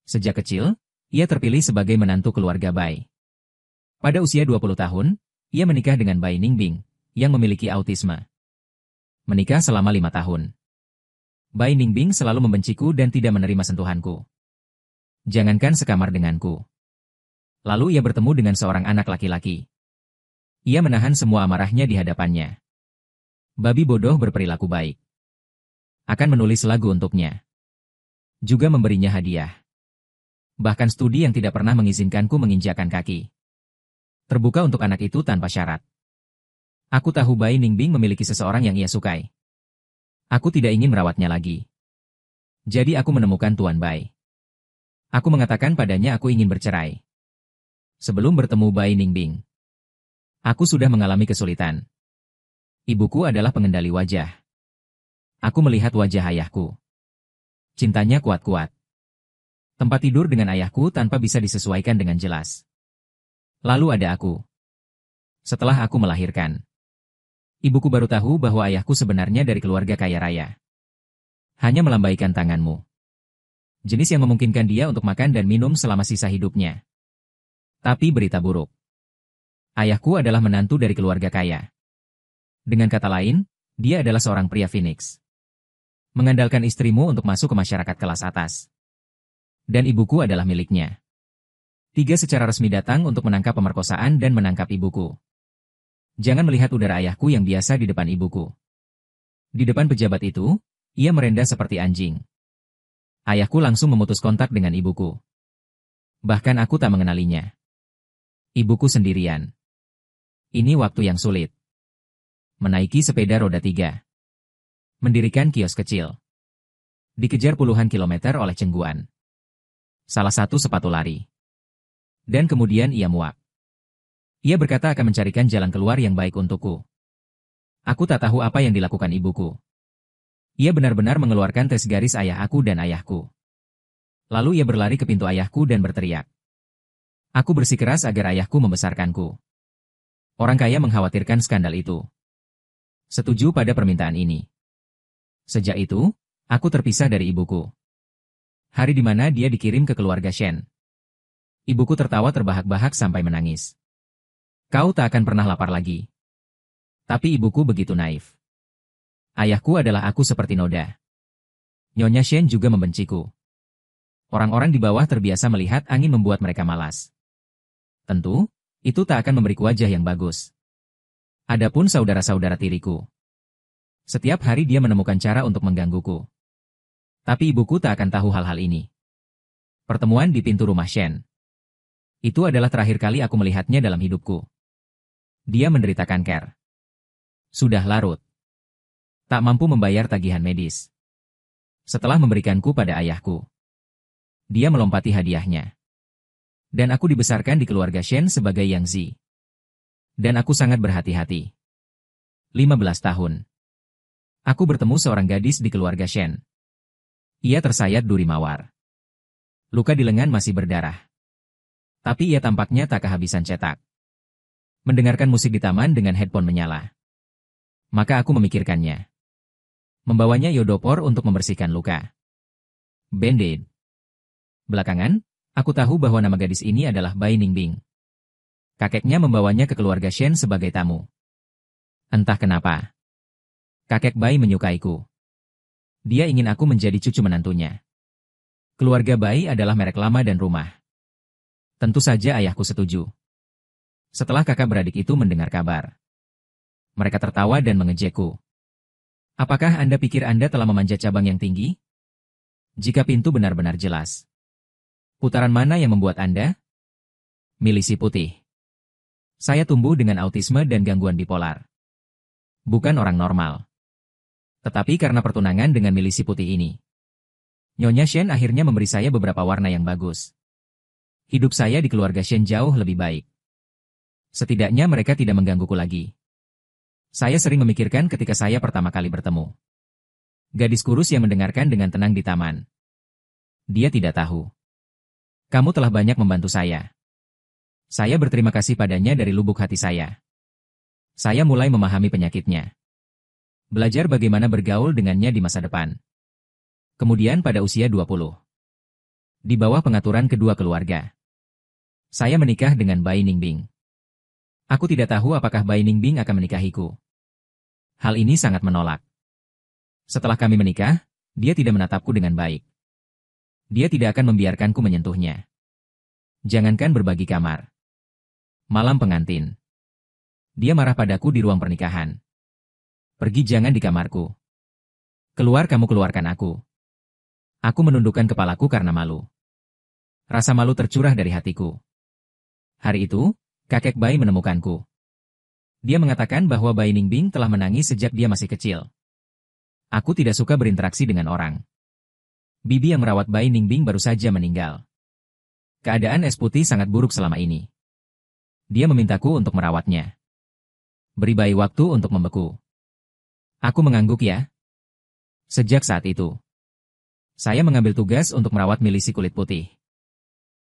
Sejak kecil, ia terpilih sebagai menantu keluarga Bai. Pada usia 20 tahun, ia menikah dengan Bai Ningbing, yang memiliki autisme. Menikah selama 5 tahun. Bai Ningbing selalu membenciku dan tidak menerima sentuhanku. Jangankan sekamar denganku. Lalu ia bertemu dengan seorang anak laki-laki. Ia menahan semua amarahnya di hadapannya. Babi bodoh berperilaku baik. Akan menulis lagu untuknya. Juga memberinya hadiah. Bahkan studi yang tidak pernah mengizinkanku menginjakkan kaki. Terbuka untuk anak itu tanpa syarat. Aku tahu Bai Ningbing memiliki seseorang yang ia sukai. Aku tidak ingin merawatnya lagi. Jadi aku menemukan Tuan Bai. Aku mengatakan padanya aku ingin bercerai. Sebelum bertemu Bai Ningbing, aku sudah mengalami kesulitan. Ibuku adalah pengendali wajah. Aku melihat wajah ayahku. Cintanya kuat-kuat. Tempat tidur dengan ayahku tanpa bisa disesuaikan dengan jelas. Lalu ada aku. Setelah aku melahirkan, ibuku baru tahu bahwa ayahku sebenarnya dari keluarga kaya raya. Hanya melambaikan tanganmu. Jenis yang memungkinkan dia untuk makan dan minum selama sisa hidupnya. Tapi berita buruk. Ayahku adalah menantu dari keluarga kaya. Dengan kata lain, dia adalah seorang pria Phoenix. Mengandalkan istrimu untuk masuk ke masyarakat kelas atas. Dan ibuku adalah miliknya. 3 secara resmi datang untuk menangkap pemerkosaan dan menangkap ibuku. Jangan melihat udara ayahku yang biasa di depan ibuku. Di depan pejabat itu, ia merendah seperti anjing. Ayahku langsung memutus kontak dengan ibuku. Bahkan aku tak mengenalinya. Ibuku sendirian. Ini waktu yang sulit. Menaiki sepeda roda 3. Mendirikan kios kecil. Dikejar puluhan kilometer oleh cengguan. Salah satu sepatu lari. Dan kemudian ia muak. Ia berkata akan mencarikan jalan keluar yang baik untukku. Aku tak tahu apa yang dilakukan ibuku. Ia benar-benar mengeluarkan tes garis ayah aku dan ayahku. Lalu ia berlari ke pintu ayahku dan berteriak. Aku bersikeras agar ayahku membesarkanku. Orang kaya mengkhawatirkan skandal itu. Setuju pada permintaan ini. Sejak itu, aku terpisah dari ibuku. Hari di mana dia dikirim ke keluarga Shen. Ibuku tertawa terbahak-bahak sampai menangis. Kau tak akan pernah lapar lagi. Tapi ibuku begitu naif. Ayahku adalah aku seperti noda. Nyonya Shen juga membenciku. Orang-orang di bawah terbiasa melihat angin membuat mereka malas. Tentu, itu tak akan memberiku wajah yang bagus. Adapun saudara-saudara tiriku. Setiap hari dia menemukan cara untuk menggangguku. Tapi ibuku tak akan tahu hal-hal ini. Pertemuan di pintu rumah Shen. Itu adalah terakhir kali aku melihatnya dalam hidupku. Dia menderita kanker. Sudah larut. Tak mampu membayar tagihan medis. Setelah memberikanku pada ayahku, dia melompati hadiahnya. Dan aku dibesarkan di keluarga Shen sebagai Yang Zi. Dan aku sangat berhati-hati. 15 tahun. Aku bertemu seorang gadis di keluarga Shen. Ia tersayat duri mawar. Luka di lengan masih berdarah. Tapi ia tampaknya tak kehabisan cetak. Mendengarkan musik di taman dengan headphone menyala. Maka aku memikirkannya. Membawanya Yodopor untuk membersihkan luka. Band-Aid. Belakangan, aku tahu bahwa nama gadis ini adalah Bai Ningbing. Kakeknya membawanya ke keluarga Shen sebagai tamu. Entah kenapa. Kakek Bai menyukaiku. Dia ingin aku menjadi cucu menantunya. Keluarga Bai adalah merek lama dan rumah. Tentu saja ayahku setuju. Setelah kakak beradik itu mendengar kabar. Mereka tertawa dan mengejekku. Apakah Anda pikir Anda telah memanjat cabang yang tinggi? Jika pintu benar-benar jelas. Putaran mana yang membuat Anda? Milisi putih. Saya tumbuh dengan autisme dan gangguan bipolar. Bukan orang normal. Tetapi karena pertunangan dengan milisi putih ini. Nyonya Shen akhirnya memberi saya beberapa warna yang bagus. Hidup saya di keluarga Shen jauh lebih baik. Setidaknya mereka tidak menggangguku lagi. Saya sering memikirkan ketika saya pertama kali bertemu. Gadis kurus yang mendengarkan dengan tenang di taman. Dia tidak tahu. Kamu telah banyak membantu saya. Saya berterima kasih padanya dari lubuk hati saya. Saya mulai memahami penyakitnya. Belajar bagaimana bergaul dengannya di masa depan. Kemudian pada usia 20. Di bawah pengaturan kedua keluarga, saya menikah dengan Bai Ningbing. Aku tidak tahu apakah Bai Ningbing akan menikahiku. Hal ini sangat menolak. Setelah kami menikah, dia tidak menatapku dengan baik. Dia tidak akan membiarkanku menyentuhnya. Jangankan berbagi kamar. Malam pengantin. Dia marah padaku di ruang pernikahan. Pergi, jangan di kamarku. Keluar, kamu keluarkan aku. Aku menundukkan kepalaku karena malu. Rasa malu tercurah dari hatiku. Hari itu, kakek Bai menemukanku. Dia mengatakan bahwa Bai Ningbing telah menangis sejak dia masih kecil. Aku tidak suka berinteraksi dengan orang. Bibi yang merawat Bai Ningbing baru saja meninggal. Keadaan es putih sangat buruk selama ini. Dia memintaku untuk merawatnya. Beri Bai waktu untuk membeku. Aku mengangguk ya. Sejak saat itu, saya mengambil tugas untuk merawat milisi kulit putih.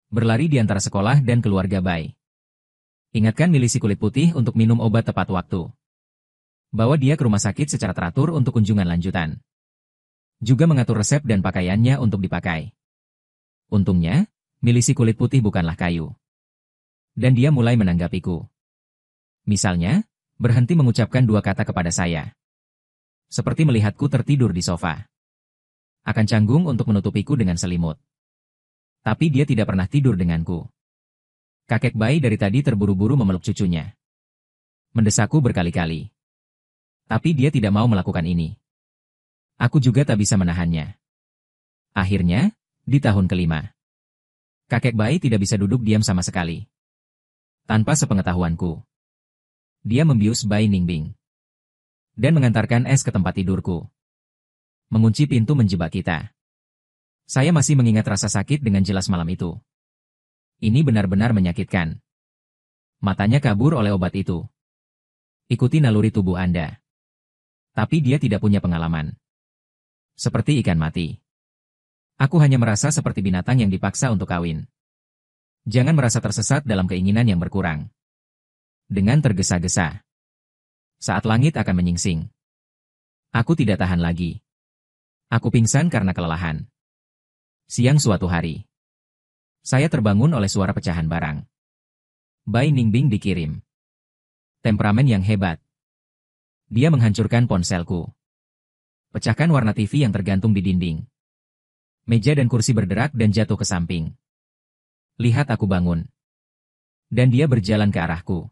Berlari di antara sekolah dan keluarga Bai. Ingatkan milisi kulit putih untuk minum obat tepat waktu. Bawa dia ke rumah sakit secara teratur untuk kunjungan lanjutan. Juga mengatur resep dan pakaiannya untuk dipakai. Untungnya, milisi kulit putih bukanlah kayu. Dan dia mulai menanggapiku. Misalnya, berhenti mengucapkan dua kata kepada saya. Seperti melihatku tertidur di sofa. Akan canggung untuk menutupiku dengan selimut. Tapi dia tidak pernah tidur denganku. Kakek Bai dari tadi terburu-buru memeluk cucunya. Mendesakku berkali-kali. Tapi dia tidak mau melakukan ini. Aku juga tak bisa menahannya. Akhirnya, di tahun kelima, kakek Bai tidak bisa duduk diam sama sekali. Tanpa sepengetahuanku, dia membius Bai Ningbing. Dan mengantarkan es ke tempat tidurku. Mengunci pintu menjebak kita. Saya masih mengingat rasa sakit dengan jelas malam itu. Ini benar-benar menyakitkan. Matanya kabur oleh obat itu. Ikuti naluri tubuh Anda. Tapi dia tidak punya pengalaman. Seperti ikan mati. Aku hanya merasa seperti binatang yang dipaksa untuk kawin. Jangan merasa tersesat dalam keinginan yang berkurang. Dengan tergesa-gesa. Saat langit akan menyingsing. Aku tidak tahan lagi. Aku pingsan karena kelelahan. Siang suatu hari, saya terbangun oleh suara pecahan barang. Bai Ningbing dikirim. Temperamen yang hebat. Dia menghancurkan ponselku. Pecahkan warna TV yang tergantung di dinding. Meja dan kursi berderak dan jatuh ke samping. Lihat, aku bangun. Dan dia berjalan ke arahku.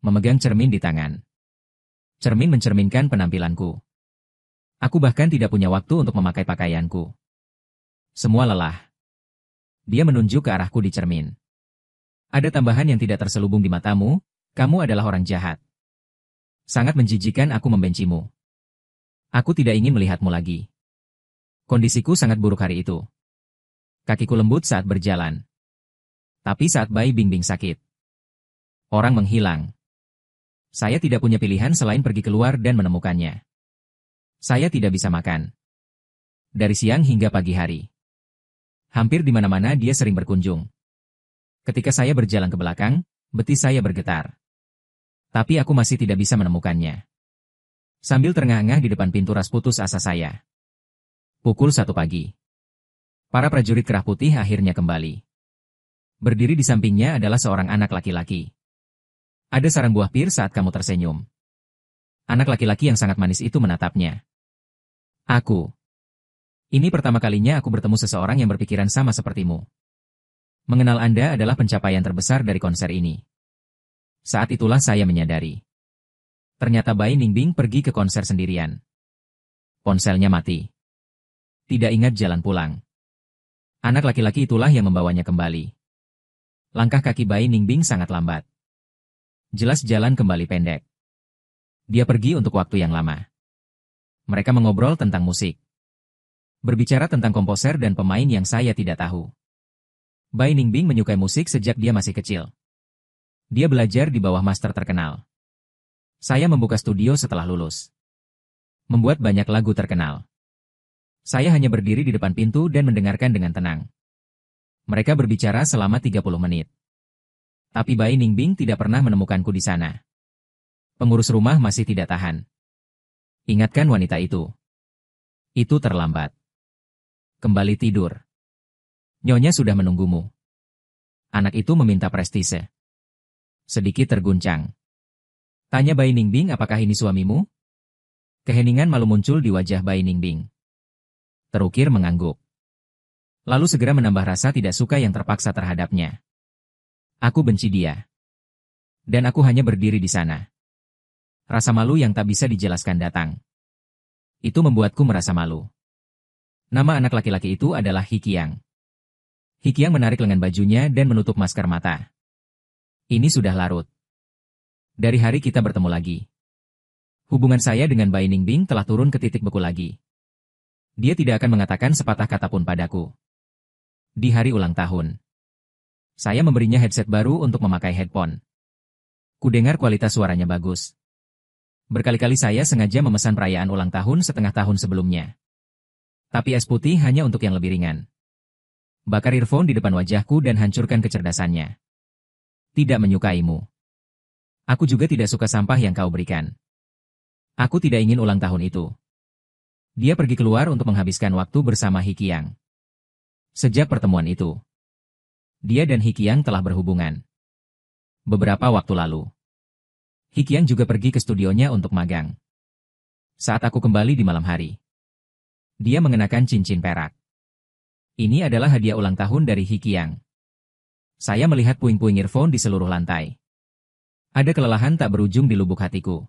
Memegang cermin di tangan. Cermin mencerminkan penampilanku. Aku bahkan tidak punya waktu untuk memakai pakaianku. Semua lelah. Dia menunjuk ke arahku di cermin. Ada tambahan yang tidak terselubung di matamu, kamu adalah orang jahat. Sangat menjijikan, aku membencimu. Aku tidak ingin melihatmu lagi. Kondisiku sangat buruk hari itu. Kakiku lembut saat berjalan. Tapi saat Bai Ningbing sakit, orang menghilang. Saya tidak punya pilihan selain pergi keluar dan menemukannya. Saya tidak bisa makan. Dari siang hingga pagi hari. Hampir di mana-mana dia sering berkunjung. Ketika saya berjalan ke belakang, betis saya bergetar. Tapi aku masih tidak bisa menemukannya. Sambil terengah-engah di depan pintu ras putus asa saya. Pukul 1 pagi. Para prajurit kerah putih akhirnya kembali. Berdiri di sampingnya adalah seorang anak laki-laki. Ada sarang buah pir saat kamu tersenyum. Anak laki-laki yang sangat manis itu menatapnya. Aku. Ini pertama kalinya aku bertemu seseorang yang berpikiran sama sepertimu. Mengenal Anda adalah pencapaian terbesar dari konser ini. Saat itulah saya menyadari. Ternyata Bai Ningbing pergi ke konser sendirian. Ponselnya mati. Tidak ingat jalan pulang. Anak laki-laki itulah yang membawanya kembali. Langkah kaki Bai Ningbing sangat lambat. Jelas jalan kembali pendek. Dia pergi untuk waktu yang lama. Mereka mengobrol tentang musik. Berbicara tentang komposer dan pemain yang saya tidak tahu. Bai Ningbing menyukai musik sejak dia masih kecil. Dia belajar di bawah master terkenal. Saya membuka studio setelah lulus. Membuat banyak lagu terkenal. Saya hanya berdiri di depan pintu dan mendengarkan dengan tenang. Mereka berbicara selama 30 menit. Tapi Bai Ningbing tidak pernah menemukanku di sana. Pengurus rumah masih tidak tahan. Ingatkan wanita itu. Itu terlambat. Kembali tidur. Nyonya sudah menunggumu. Anak itu meminta prestise. Sedikit terguncang. Tanya Bai Ningbing, apakah ini suamimu? Keheningan malu muncul di wajah Bai Ningbing. Terukir mengangguk. Lalu segera menambah rasa tidak suka yang terpaksa terhadapnya. Aku benci dia. Dan aku hanya berdiri di sana. Rasa malu yang tak bisa dijelaskan datang. Itu membuatku merasa malu. Nama anak laki-laki itu adalah Hikiang. Hikiang menarik lengan bajunya dan menutup masker mata. Ini sudah larut. Dari hari kita bertemu lagi. Hubungan saya dengan Bai Ningbing telah turun ke titik beku lagi. Dia tidak akan mengatakan sepatah kata pun padaku. Di hari ulang tahun. Saya memberinya headset baru untuk memakai headphone. Kudengar kualitas suaranya bagus. Berkali-kali saya sengaja memesan perayaan ulang tahun setengah tahun sebelumnya. Tapi es putih hanya untuk yang lebih ringan. Bakar earphone di depan wajahku dan hancurkan kecerdasannya. Tidak menyukaimu. Aku juga tidak suka sampah yang kau berikan. Aku tidak ingin ulang tahun itu. Dia pergi keluar untuk menghabiskan waktu bersama Hikiang. Sejak pertemuan itu, dia dan Hikiang telah berhubungan. Beberapa waktu lalu, Hikiang juga pergi ke studionya untuk magang. Saat aku kembali di malam hari, dia mengenakan cincin perak. Ini adalah hadiah ulang tahun dari Hikiang. Saya melihat puing-puing earphone di seluruh lantai. Ada kelelahan tak berujung di lubuk hatiku.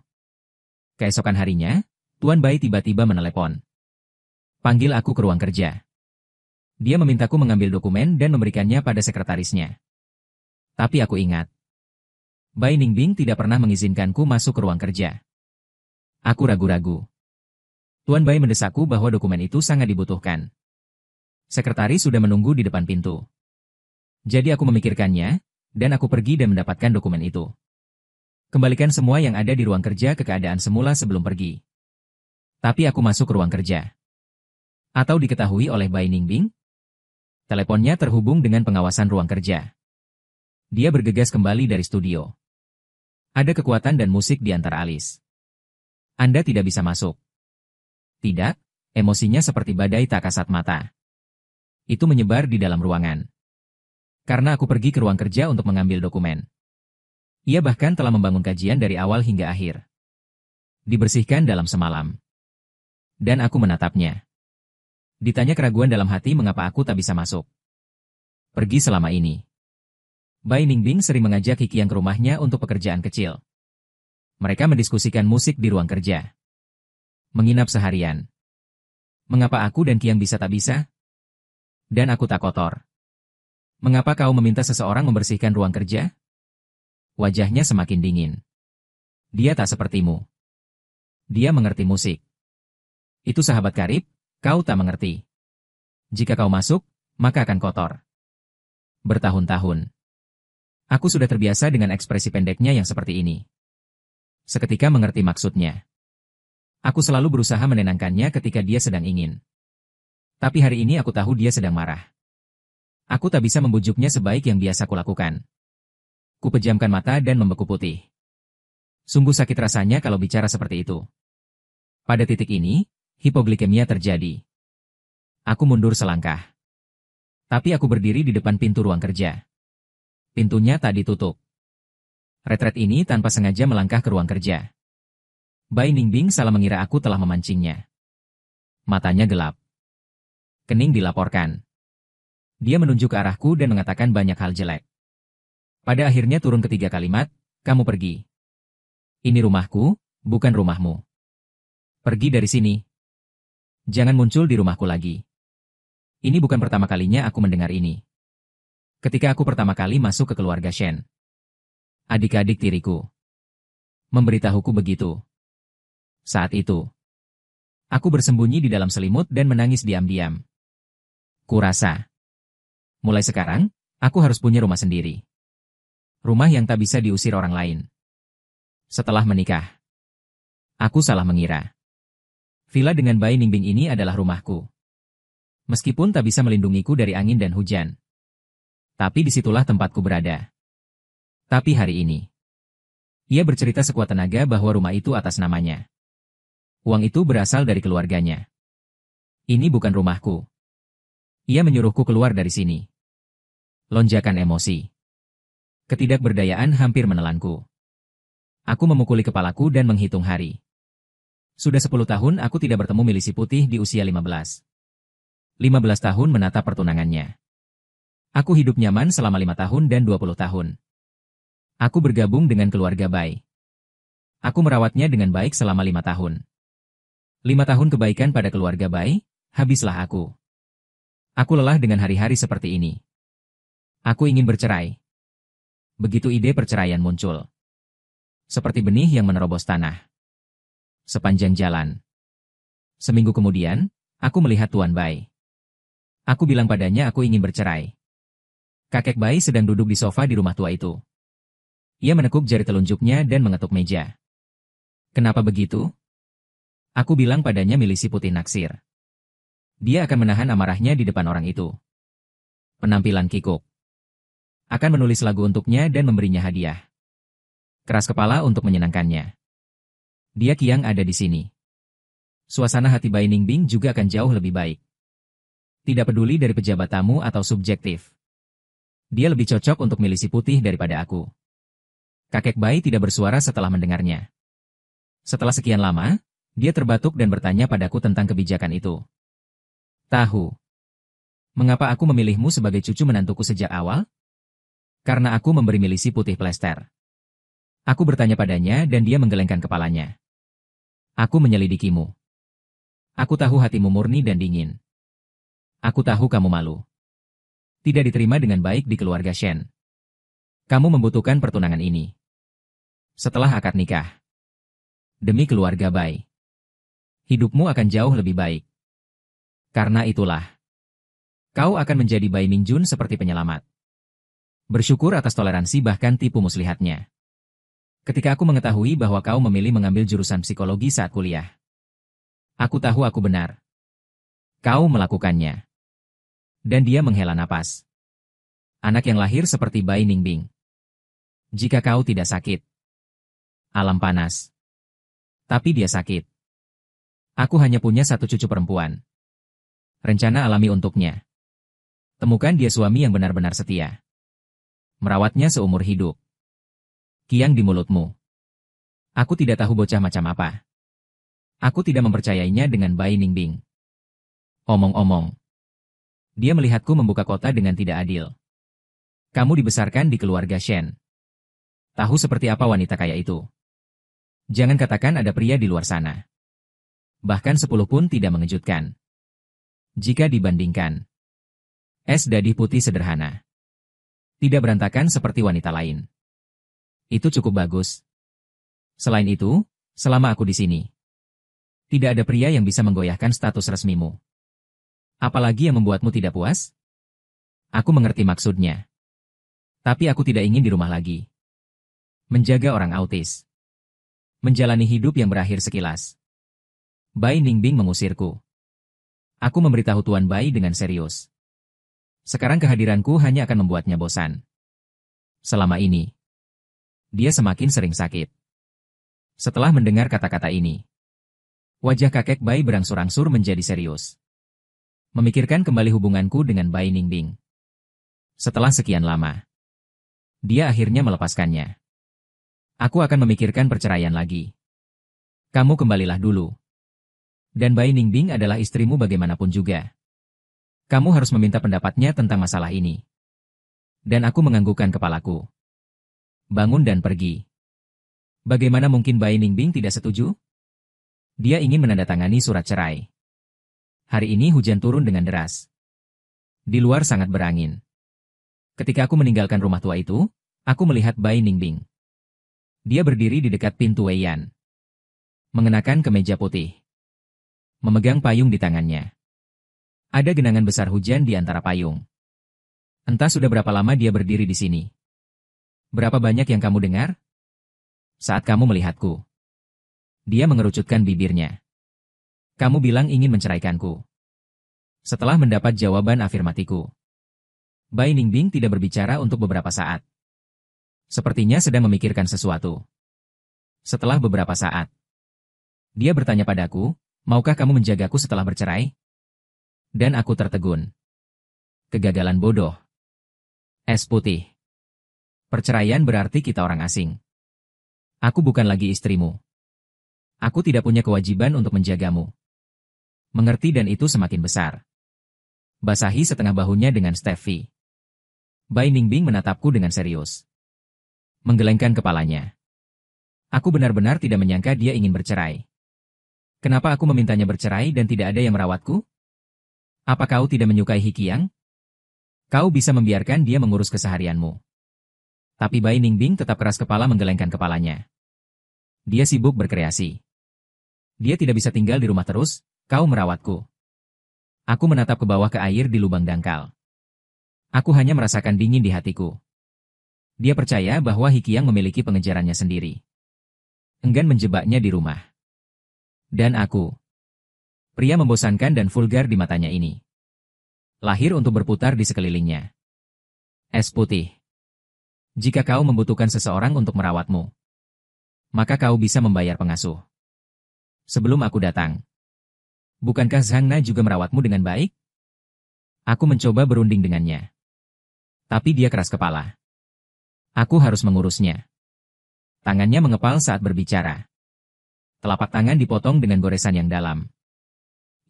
Keesokan harinya, Tuan Bai tiba-tiba menelepon. Panggil aku ke ruang kerja. Dia memintaku mengambil dokumen dan memberikannya pada sekretarisnya. Tapi aku ingat. Bai Ningbing tidak pernah mengizinkanku masuk ke ruang kerja. Aku ragu-ragu. Tuan Bai mendesakku bahwa dokumen itu sangat dibutuhkan. Sekretaris sudah menunggu di depan pintu. Jadi aku memikirkannya, dan aku pergi dan mendapatkan dokumen itu. Kembalikan semua yang ada di ruang kerja ke keadaan semula sebelum pergi. Tapi aku masuk ke ruang kerja. Atau diketahui oleh Bai Ningbing? Teleponnya terhubung dengan pengawasan ruang kerja. Dia bergegas kembali dari studio. Ada kekuatan dan musik di antara alis. Anda tidak bisa masuk. Tidak, emosinya seperti badai tak kasat mata. Itu menyebar di dalam ruangan. Karena aku pergi ke ruang kerja untuk mengambil dokumen. Ia bahkan telah membangun kajian dari awal hingga akhir. Dibersihkan dalam semalam. Dan aku menatapnya. Ditanya keraguan dalam hati mengapa aku tak bisa masuk. Pergi selama ini. Bai Ningbing sering mengajak Hikiang ke rumahnya untuk pekerjaan kecil. Mereka mendiskusikan musik di ruang kerja. Menginap seharian. Mengapa aku dan Kiang bisa tak bisa? Dan aku tak kotor. Mengapa kau meminta seseorang membersihkan ruang kerja? Wajahnya semakin dingin. Dia tak sepertimu. Dia mengerti musik. Itu sahabat karib, kau tak mengerti. Jika kau masuk, maka akan kotor. Bertahun-tahun. Aku sudah terbiasa dengan ekspresi pendeknya yang seperti ini. Seketika mengerti maksudnya. Aku selalu berusaha menenangkannya ketika dia sedang ingin. Tapi hari ini aku tahu dia sedang marah. Aku tak bisa membujuknya sebaik yang biasa kulakukan. Kupejamkan mata dan membeku putih. Sungguh sakit rasanya kalau bicara seperti itu. Pada titik ini, hipoglikemia terjadi. Aku mundur selangkah. Tapi aku berdiri di depan pintu ruang kerja. Pintunya tak ditutup. Retret ini tanpa sengaja melangkah ke ruang kerja. Bai Ningbing salah mengira aku telah memancingnya. Matanya gelap. Kening dilaporkan. Dia menunjuk ke arahku dan mengatakan banyak hal jelek. Pada akhirnya turun ketiga kalimat, kamu pergi. Ini rumahku, bukan rumahmu. Pergi dari sini. Jangan muncul di rumahku lagi. Ini bukan pertama kalinya aku mendengar ini. Ketika aku pertama kali masuk ke keluarga Shen. Adik-adik tiriku. Memberitahuku begitu. Saat itu. Aku bersembunyi di dalam selimut dan menangis diam-diam. Kurasa. Mulai sekarang, aku harus punya rumah sendiri. Rumah yang tak bisa diusir orang lain. Setelah menikah. Aku salah mengira. Villa dengan Bai Ningbing ini adalah rumahku. Meskipun tak bisa melindungiku dari angin dan hujan. Tapi disitulah tempatku berada. Tapi hari ini. Ia bercerita sekuat tenaga bahwa rumah itu atas namanya. Uang itu berasal dari keluarganya. Ini bukan rumahku. Ia menyuruhku keluar dari sini. Lonjakan emosi. Ketidakberdayaan hampir menelanku. Aku memukuli kepalaku dan menghitung hari. Sudah 10 tahun aku tidak bertemu milisi putih di usia 15. 15 tahun menatap pertunangannya. Aku hidup nyaman selama 5 tahun dan 20 tahun. Aku bergabung dengan keluarga Bai. Aku merawatnya dengan baik selama 5 tahun. 5 tahun kebaikan pada keluarga Bai, habislah aku. Aku lelah dengan hari-hari seperti ini. Aku ingin bercerai. Begitu ide perceraian muncul. Seperti benih yang menerobos tanah. Sepanjang jalan. Seminggu kemudian, aku melihat Tuan Bai. Aku bilang padanya aku ingin bercerai. Kakek Bai sedang duduk di sofa di rumah tua itu. Ia menekuk jari telunjuknya dan mengetuk meja. Kenapa begitu? Aku bilang padanya milisi putih naksir. Dia akan menahan amarahnya di depan orang itu. Penampilan kikuk. Akan menulis lagu untuknya dan memberinya hadiah. Keras kepala untuk menyenangkannya. Dia kiang ada di sini. Suasana hati Bai Ningbing juga akan jauh lebih baik. Tidak peduli dari pejabat tamu atau subjektif. Dia lebih cocok untuk milisi putih daripada aku. Kakek Bai tidak bersuara setelah mendengarnya. Setelah sekian lama, dia terbatuk dan bertanya padaku tentang kebijakan itu. Tahu. Mengapa aku memilihmu sebagai cucu menantuku sejak awal? Karena aku memberi milisi putih plester. Aku bertanya padanya dan dia menggelengkan kepalanya. Aku menyelidikimu. Aku tahu hatimu murni dan dingin. Aku tahu kamu malu. Tidak diterima dengan baik di keluarga Shen. Kamu membutuhkan pertunangan ini. Setelah akad nikah. Demi keluarga Bai. Hidupmu akan jauh lebih baik. Karena itulah. Kau akan menjadi Bai Mingjun seperti penyelamat. Bersyukur atas toleransi bahkan tipu muslihatnya. Ketika aku mengetahui bahwa kau memilih mengambil jurusan psikologi saat kuliah. Aku tahu aku benar. Kau melakukannya. Dan dia menghela napas. Anak yang lahir seperti Bai Ningbing. Jika kau tidak sakit. Alam panas. Tapi dia sakit. Aku hanya punya satu cucu perempuan. Rencana alami untuknya. Temukan dia suami yang benar-benar setia. Merawatnya seumur hidup. Kiang di mulutmu. Aku tidak tahu bocah macam apa. Aku tidak mempercayainya dengan Bai Ningbing. Omong-omong. Dia melihatku membuka kota dengan tidak adil. Kamu dibesarkan di keluarga Shen. Tahu seperti apa wanita kaya itu. Jangan katakan ada pria di luar sana. Bahkan 10 pun tidak mengejutkan. Jika dibandingkan. Es dadih putih sederhana. Tidak berantakan seperti wanita lain. Itu cukup bagus. Selain itu, selama aku di sini. Tidak ada pria yang bisa menggoyahkan status resmimu. Apalagi yang membuatmu tidak puas? Aku mengerti maksudnya. Tapi aku tidak ingin di rumah lagi. Menjaga orang autis. Menjalani hidup yang berakhir sekilas. Bai Ningbing mengusirku. Aku memberitahu Tuan Bai dengan serius. Sekarang kehadiranku hanya akan membuatnya bosan. Selama ini. Dia semakin sering sakit. Setelah mendengar kata-kata ini. Wajah kakek Bai berangsur-angsur menjadi serius. Memikirkan kembali hubunganku dengan Bai Ningbing. Setelah sekian lama. Dia akhirnya melepaskannya. Aku akan memikirkan perceraian lagi. Kamu kembalilah dulu. Dan Bai Ningbing adalah istrimu bagaimanapun juga. Kamu harus meminta pendapatnya tentang masalah ini. Dan aku menganggukkan kepalaku. Bangun dan pergi. Bagaimana mungkin Bai Ningbing tidak setuju? Dia ingin menandatangani surat cerai. Hari ini hujan turun dengan deras. Di luar sangat berangin. Ketika aku meninggalkan rumah tua itu, aku melihat Bai Ningbing. Dia berdiri di dekat pintu Weiyan. Mengenakan kemeja putih. Memegang payung di tangannya. Ada genangan besar hujan di antara payung. Entah sudah berapa lama dia berdiri di sini. Berapa banyak yang kamu dengar? Saat kamu melihatku. Dia mengerucutkan bibirnya. Kamu bilang ingin menceraikanku. Setelah mendapat jawaban afirmatiku. Bai Ningbing tidak berbicara untuk beberapa saat. Sepertinya sedang memikirkan sesuatu. Setelah beberapa saat. Dia bertanya padaku, maukah kamu menjagaku setelah bercerai? Dan aku tertegun. Kegagalan bodoh. Es putih. Perceraian berarti kita orang asing. Aku bukan lagi istrimu. Aku tidak punya kewajiban untuk menjagamu. Mengerti, dan itu semakin besar. Basahi setengah bahunya dengan Steffi. Bai Ningbing menatapku dengan serius. Menggelengkan kepalanya. Aku benar-benar tidak menyangka dia ingin bercerai. Kenapa aku memintanya bercerai dan tidak ada yang merawatku? Apa kau tidak menyukai Hikiang? Kau bisa membiarkan dia mengurus keseharianmu. Tapi Bai Ningbing tetap keras kepala menggelengkan kepalanya. Dia sibuk berkreasi. Dia tidak bisa tinggal di rumah terus, kau merawatku. Aku menatap ke bawah ke air di lubang dangkal. Aku hanya merasakan dingin di hatiku. Dia percaya bahwa Hikiang memiliki pengejarannya sendiri. Enggan menjebaknya di rumah. Dan aku. Pria membosankan dan vulgar di matanya ini. Lahir untuk berputar di sekelilingnya. Es putih. Jika kau membutuhkan seseorang untuk merawatmu, maka kau bisa membayar pengasuh. Sebelum aku datang. Bukankah Zhang Na juga merawatmu dengan baik? Aku mencoba berunding dengannya. Tapi dia keras kepala. Aku harus mengurusnya. Tangannya mengepal saat berbicara. Telapak tangan dipotong dengan goresan yang dalam.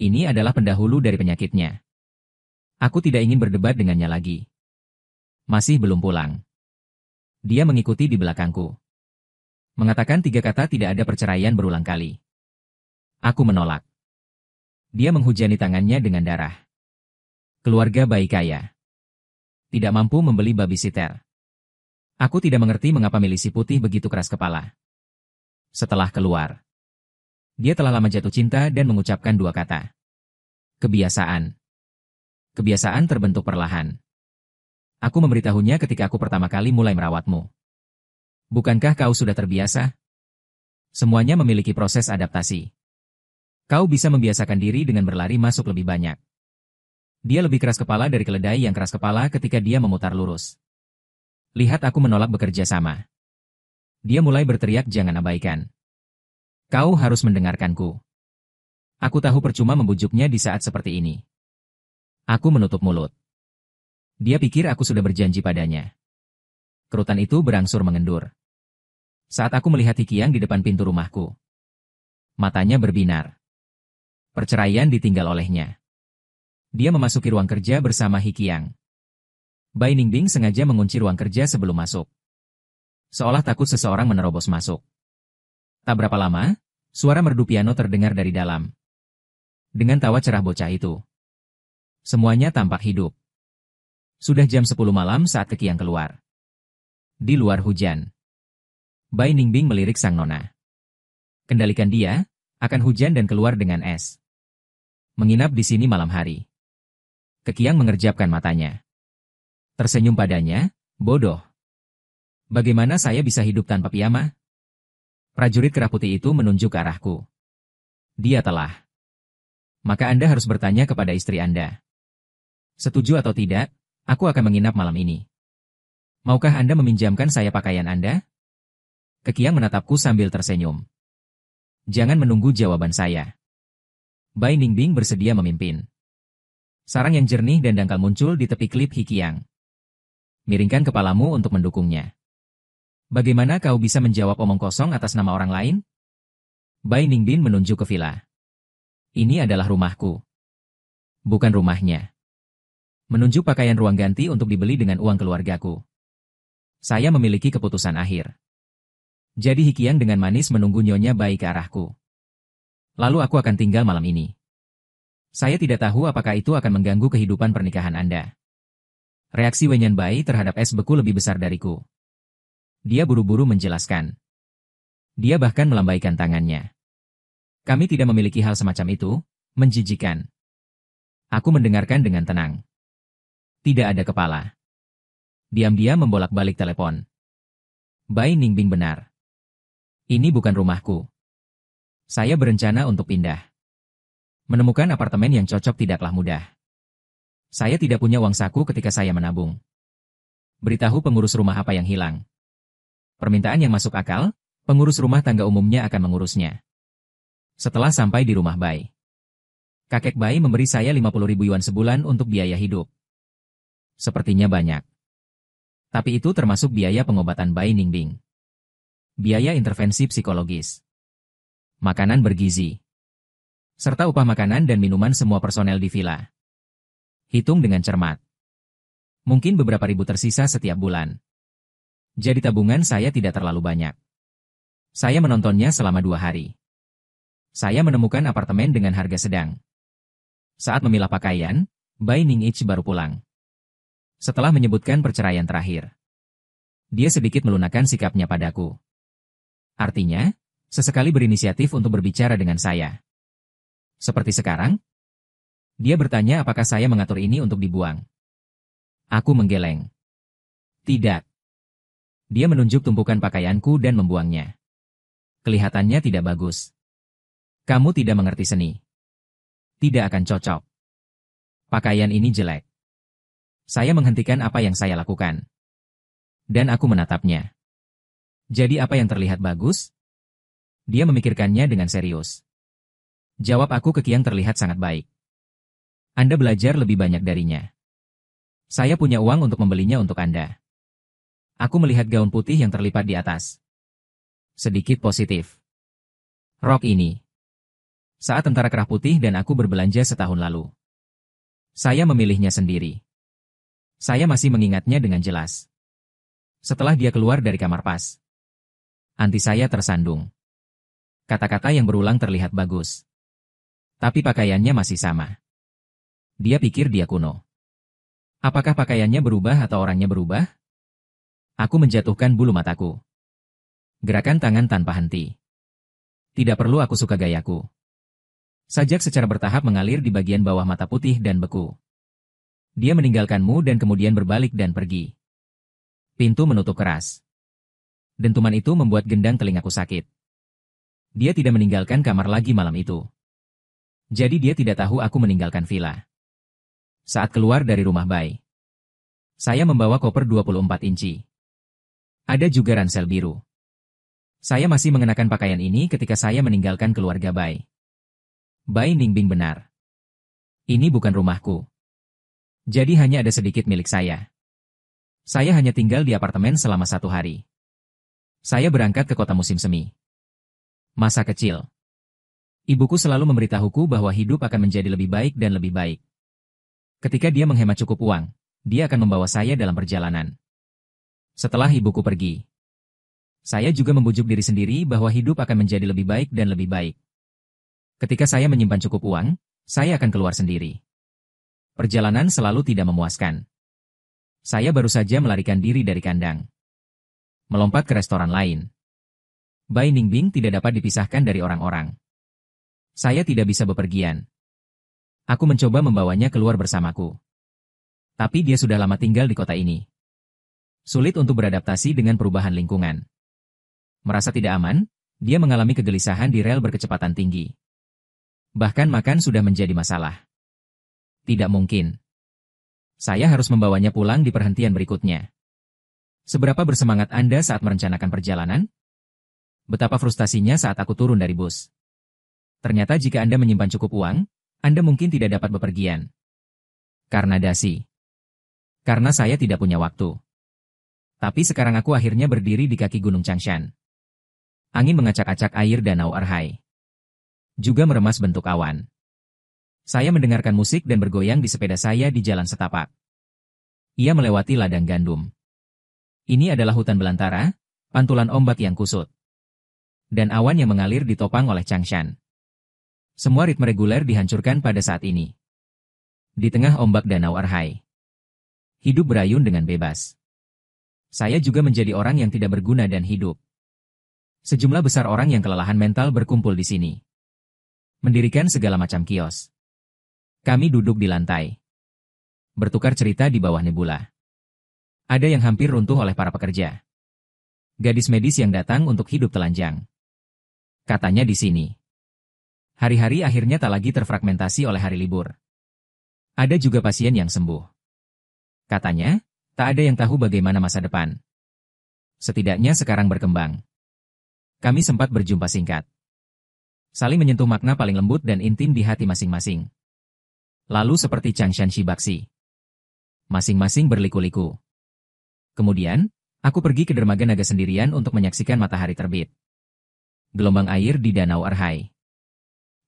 Ini adalah pendahulu dari penyakitnya. Aku tidak ingin berdebat dengannya lagi. Masih belum pulang. Dia mengikuti di belakangku. Mengatakan 3 kata tidak ada perceraian berulang kali. Aku menolak. Dia menghujani tangannya dengan darah. Keluarga bayi kaya. Tidak mampu membeli babysitter. Aku tidak mengerti mengapa milisi putih begitu keras kepala. Setelah keluar, dia telah lama jatuh cinta dan mengucapkan 2 kata. Kebiasaan. Kebiasaan terbentuk perlahan. Aku memberitahunya ketika aku pertama kali mulai merawatmu. Bukankah kau sudah terbiasa? Semuanya memiliki proses adaptasi. Kau bisa membiasakan diri dengan berlari masuk lebih banyak. Dia lebih keras kepala dari keledai yang keras kepala ketika dia memutar lurus. Lihat, aku menolak bekerja sama. Dia mulai berteriak, jangan abaikan. Kau harus mendengarkanku. Aku tahu percuma membujuknya di saat seperti ini. Aku menutup mulut. Dia pikir aku sudah berjanji padanya. Kerutan itu berangsur mengendur. Saat aku melihat Hikiang di depan pintu rumahku. Matanya berbinar. Perceraian ditinggal olehnya. Dia memasuki ruang kerja bersama Hikiang. Bai Ningbing sengaja mengunci ruang kerja sebelum masuk. Seolah takut seseorang menerobos masuk. Tak berapa lama, suara merdu piano terdengar dari dalam. Dengan tawa cerah bocah itu. Semuanya tampak hidup. Sudah jam 10 malam saat Hikiang keluar. Di luar hujan. Bai Ningbing melirik sang nona. Kendalikan dia, akan hujan dan keluar dengan es. Menginap di sini malam hari. Hikiang mengerjapkan matanya. Tersenyum padanya, bodoh. Bagaimana saya bisa hidup tanpa piyama? Prajurit kerah putih itu menunjuk ke arahku. Dia telah. Maka Anda harus bertanya kepada istri Anda. Setuju atau tidak, aku akan menginap malam ini. Maukah Anda meminjamkan saya pakaian Anda? Hikiang menatapku sambil tersenyum. Jangan menunggu jawaban saya. Bai Ningbing bersedia memimpin. Sarang yang jernih dan dangkal muncul di tepi klip Hikiang. Miringkan kepalamu untuk mendukungnya. Bagaimana kau bisa menjawab omong kosong atas nama orang lain? Bai Ningbing menunjuk ke villa. Ini adalah rumahku. Bukan rumahnya. Menunjuk pakaian ruang ganti untuk dibeli dengan uang keluargaku. Saya memiliki keputusan akhir. Jadi Hikiang dengan manis menunggu Nyonya Bai ke arahku. Lalu aku akan tinggal malam ini. Saya tidak tahu apakah itu akan mengganggu kehidupan pernikahan Anda. Reaksi Wenyan Bai terhadap es beku lebih besar dariku. Dia buru-buru menjelaskan. Dia bahkan melambaikan tangannya. Kami tidak memiliki hal semacam itu, menjijikan. Aku mendengarkan dengan tenang. Tidak ada kepala. Diam-diam membolak-balik telepon. Bai Ningbing benar. Ini bukan rumahku. Saya berencana untuk pindah. Menemukan apartemen yang cocok tidaklah mudah. Saya tidak punya uang saku ketika saya menabung. Beritahu pengurus rumah apa yang hilang. Permintaan yang masuk akal, pengurus rumah tangga umumnya akan mengurusnya. Setelah sampai di rumah Bai, kakek Bai memberi saya 50.000 yuan sebulan untuk biaya hidup. Sepertinya banyak. Tapi itu termasuk biaya pengobatan Bai Ningbing. Biaya intervensi psikologis. Makanan bergizi. Serta upah makanan dan minuman semua personel di villa. Hitung dengan cermat. Mungkin beberapa ribu tersisa setiap bulan. Jadi tabungan saya tidak terlalu banyak. Saya menontonnya selama 2 hari. Saya menemukan apartemen dengan harga sedang. Saat memilah pakaian, Bai Ningich baru pulang. Setelah menyebutkan perceraian terakhir. Dia sedikit melunakkan sikapnya padaku. Artinya, sesekali berinisiatif untuk berbicara dengan saya. Seperti sekarang, dia bertanya apakah saya mengatur ini untuk dibuang. Aku menggeleng. Tidak. Dia menunjuk tumpukan pakaianku dan membuangnya. Kelihatannya tidak bagus. Kamu tidak mengerti seni. Tidak akan cocok. Pakaian ini jelek. Saya menghentikan apa yang saya lakukan. Dan aku menatapnya. Jadi apa yang terlihat bagus? Dia memikirkannya dengan serius. Jawab aku ke Kiang terlihat sangat baik. Anda belajar lebih banyak darinya. Saya punya uang untuk membelinya untuk Anda. Aku melihat gaun putih yang terlipat di atas. Sedikit positif. Rok ini. Saat Tentara Kerah Putih dan aku berbelanja setahun lalu. Saya memilihnya sendiri. Saya masih mengingatnya dengan jelas. Setelah dia keluar dari kamar pas. Anti saya tersandung. Kata-kata yang berulang terlihat bagus. Tapi pakaiannya masih sama. Dia pikir dia kuno. Apakah pakaiannya berubah atau orangnya berubah? Aku menjatuhkan bulu mataku. Gerakan tangan tanpa henti. Tidak perlu aku suka gayaku. Sajak secara bertahap mengalir di bagian bawah mata putih dan beku. Dia meninggalkanmu dan kemudian berbalik dan pergi. Pintu menutup keras. Dentuman itu membuat gendang telingaku sakit. Dia tidak meninggalkan kamar lagi malam itu. Jadi dia tidak tahu aku meninggalkan villa. Saat keluar dari rumah Bai, saya membawa koper 24 inci. Ada juga ransel biru. Saya masih mengenakan pakaian ini ketika saya meninggalkan keluarga Bai. Bai Ningbing benar. Ini bukan rumahku. Jadi hanya ada sedikit milik saya. Saya hanya tinggal di apartemen selama 1 hari. Saya berangkat ke kota musim semi. Masa kecil. Ibuku selalu memberitahuku bahwa hidup akan menjadi lebih baik dan lebih baik. Ketika dia menghemat cukup uang, dia akan membawa saya dalam perjalanan. Setelah ibuku pergi, saya juga membujuk diri sendiri bahwa hidup akan menjadi lebih baik dan lebih baik. Ketika saya menyimpan cukup uang, saya akan keluar sendiri. Perjalanan selalu tidak memuaskan. Saya baru saja melarikan diri dari kandang. Melompat ke restoran lain. Bai Ningbing tidak dapat dipisahkan dari orang-orang. Saya tidak bisa bepergian. Aku mencoba membawanya keluar bersamaku. Tapi dia sudah lama tinggal di kota ini. Sulit untuk beradaptasi dengan perubahan lingkungan. Merasa tidak aman, dia mengalami kegelisahan di rel berkecepatan tinggi. Bahkan makan sudah menjadi masalah. Tidak mungkin. Saya harus membawanya pulang di perhentian berikutnya. Seberapa bersemangat Anda saat merencanakan perjalanan? Betapa frustasinya saat aku turun dari bus. Ternyata jika Anda menyimpan cukup uang, Anda mungkin tidak dapat bepergian. Karena dasi. Karena saya tidak punya waktu. Tapi sekarang aku akhirnya berdiri di kaki Gunung Changshan. Angin mengacak-acak air danau Erhai. Juga meremas bentuk awan. Saya mendengarkan musik dan bergoyang di sepeda saya di jalan setapak. Ia melewati ladang gandum. Ini adalah hutan belantara, pantulan ombak yang kusut. Dan awan yang mengalir ditopang oleh Changshan. Semua ritme reguler dihancurkan pada saat ini. Di tengah ombak danau Erhai. Hidup berayun dengan bebas. Saya juga menjadi orang yang tidak berguna dan hidup. Sejumlah besar orang yang kelelahan mental berkumpul di sini. Mendirikan segala macam kios. Kami duduk di lantai. Bertukar cerita di bawah nebula. Ada yang hampir runtuh oleh para pekerja. Gadis medis yang datang untuk hidup telanjang. Katanya di sini. Hari-hari akhirnya tak lagi terfragmentasi oleh hari libur. Ada juga pasien yang sembuh. Katanya, tak ada yang tahu bagaimana masa depan. Setidaknya sekarang berkembang. Kami sempat berjumpa singkat. Saling menyentuh makna paling lembut dan intim di hati masing-masing. Lalu seperti Changshan Shibaksi. Masing-masing berliku-liku. Kemudian, aku pergi ke dermaga naga sendirian untuk menyaksikan matahari terbit. Gelombang air di Danau Erhai.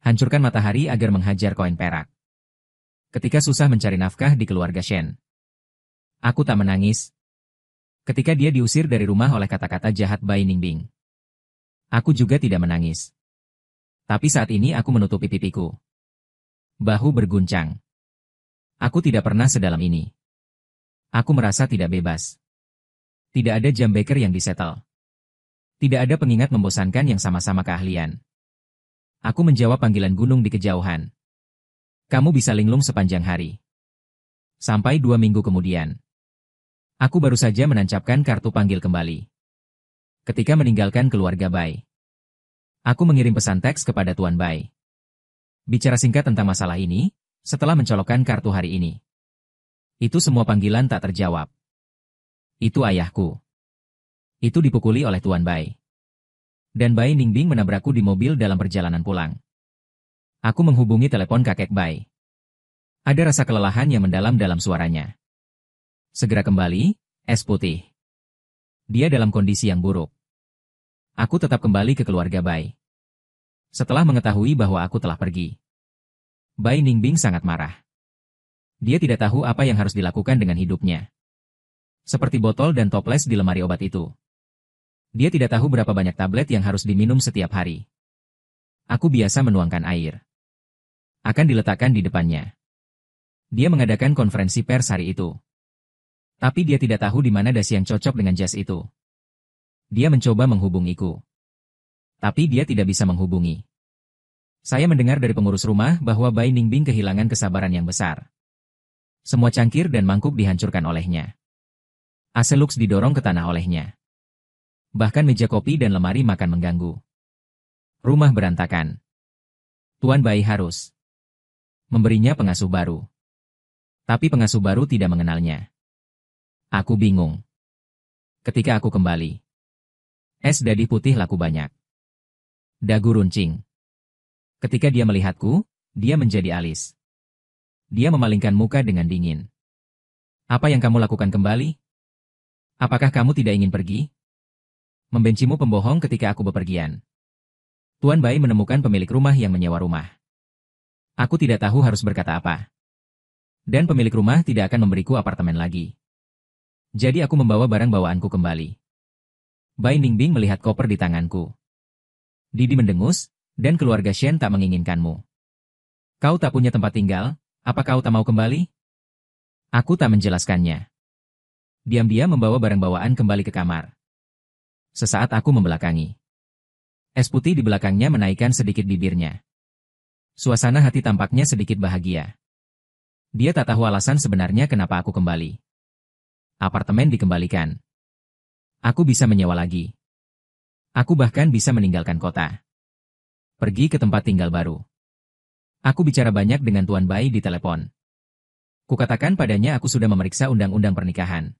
Hancurkan matahari agar menghajar koin perak. Ketika susah mencari nafkah di keluarga Shen. Aku tak menangis. Ketika dia diusir dari rumah oleh kata-kata jahat Bai Ningbing. Aku juga tidak menangis. Tapi saat ini aku menutupi pipiku. Bahu berguncang. Aku tidak pernah sedalam ini. Aku merasa tidak bebas. Tidak ada jam beker yang disetel. Tidak ada pengingat membosankan yang sama-sama keahlian. Aku menjawab panggilan gunung di kejauhan. Kamu bisa linglung sepanjang hari. Sampai 2 minggu kemudian. Aku baru saja menancapkan kartu panggil kembali. Ketika meninggalkan keluarga Bai. Aku mengirim pesan teks kepada Tuan Bai. Bicara singkat tentang masalah ini, setelah mencolokkan kartu hari ini. Itu semua panggilan tak terjawab. Itu ayahku. Itu dipukuli oleh Tuan Bai. Dan Bai Ningbing menabrakku di mobil dalam perjalanan pulang. Aku menghubungi telepon kakek Bai. Ada rasa kelelahan yang mendalam dalam suaranya. Segera kembali, es putih. Dia dalam kondisi yang buruk. Aku tetap kembali ke keluarga Bai. Setelah mengetahui bahwa aku telah pergi. Bai Ningbing sangat marah. Dia tidak tahu apa yang harus dilakukan dengan hidupnya. Seperti botol dan toples di lemari obat itu. Dia tidak tahu berapa banyak tablet yang harus diminum setiap hari. Aku biasa menuangkan air. Akan diletakkan di depannya. Dia mengadakan konferensi pers hari itu. Tapi dia tidak tahu di mana dasi yang cocok dengan jas itu. Dia mencoba menghubungiku. Tapi dia tidak bisa menghubungi. Saya mendengar dari pengurus rumah bahwa Bai Ningbing kehilangan kesabaran yang besar. Semua cangkir dan mangkuk dihancurkan olehnya. AC Lux didorong ke tanah olehnya. Bahkan meja kopi dan lemari makan mengganggu. Rumah berantakan. Tuan Bai harus memberinya pengasuh baru. Tapi pengasuh baru tidak mengenalnya. Aku bingung. Ketika aku kembali. Es dadih putih laku banyak. Dagu runcing. Ketika dia melihatku, dia menjadi alis. Dia memalingkan muka dengan dingin. Apa yang kamu lakukan kembali? Apakah kamu tidak ingin pergi? Membencimu pembohong ketika aku bepergian. Tuan Bai menemukan pemilik rumah yang menyewa rumah. Aku tidak tahu harus berkata apa. Dan pemilik rumah tidak akan memberiku apartemen lagi. Jadi aku membawa barang bawaanku kembali. Bai Ningbing melihat koper di tanganku. Didi mendengus, dan keluarga Shen tak menginginkanmu. Kau tak punya tempat tinggal, apa kau tak mau kembali? Aku tak menjelaskannya. Diam-diam membawa barang bawaan kembali ke kamar. Sesaat aku membelakangi. Es putih di belakangnya menaikkan sedikit bibirnya. Suasana hati tampaknya sedikit bahagia. Dia tak tahu alasan sebenarnya kenapa aku kembali. Apartemen dikembalikan. Aku bisa menyewa lagi. Aku bahkan bisa meninggalkan kota. Pergi ke tempat tinggal baru. Aku bicara banyak dengan Tuan Bai di telepon. Kukatakan padanya aku sudah memeriksa undang-undang pernikahan.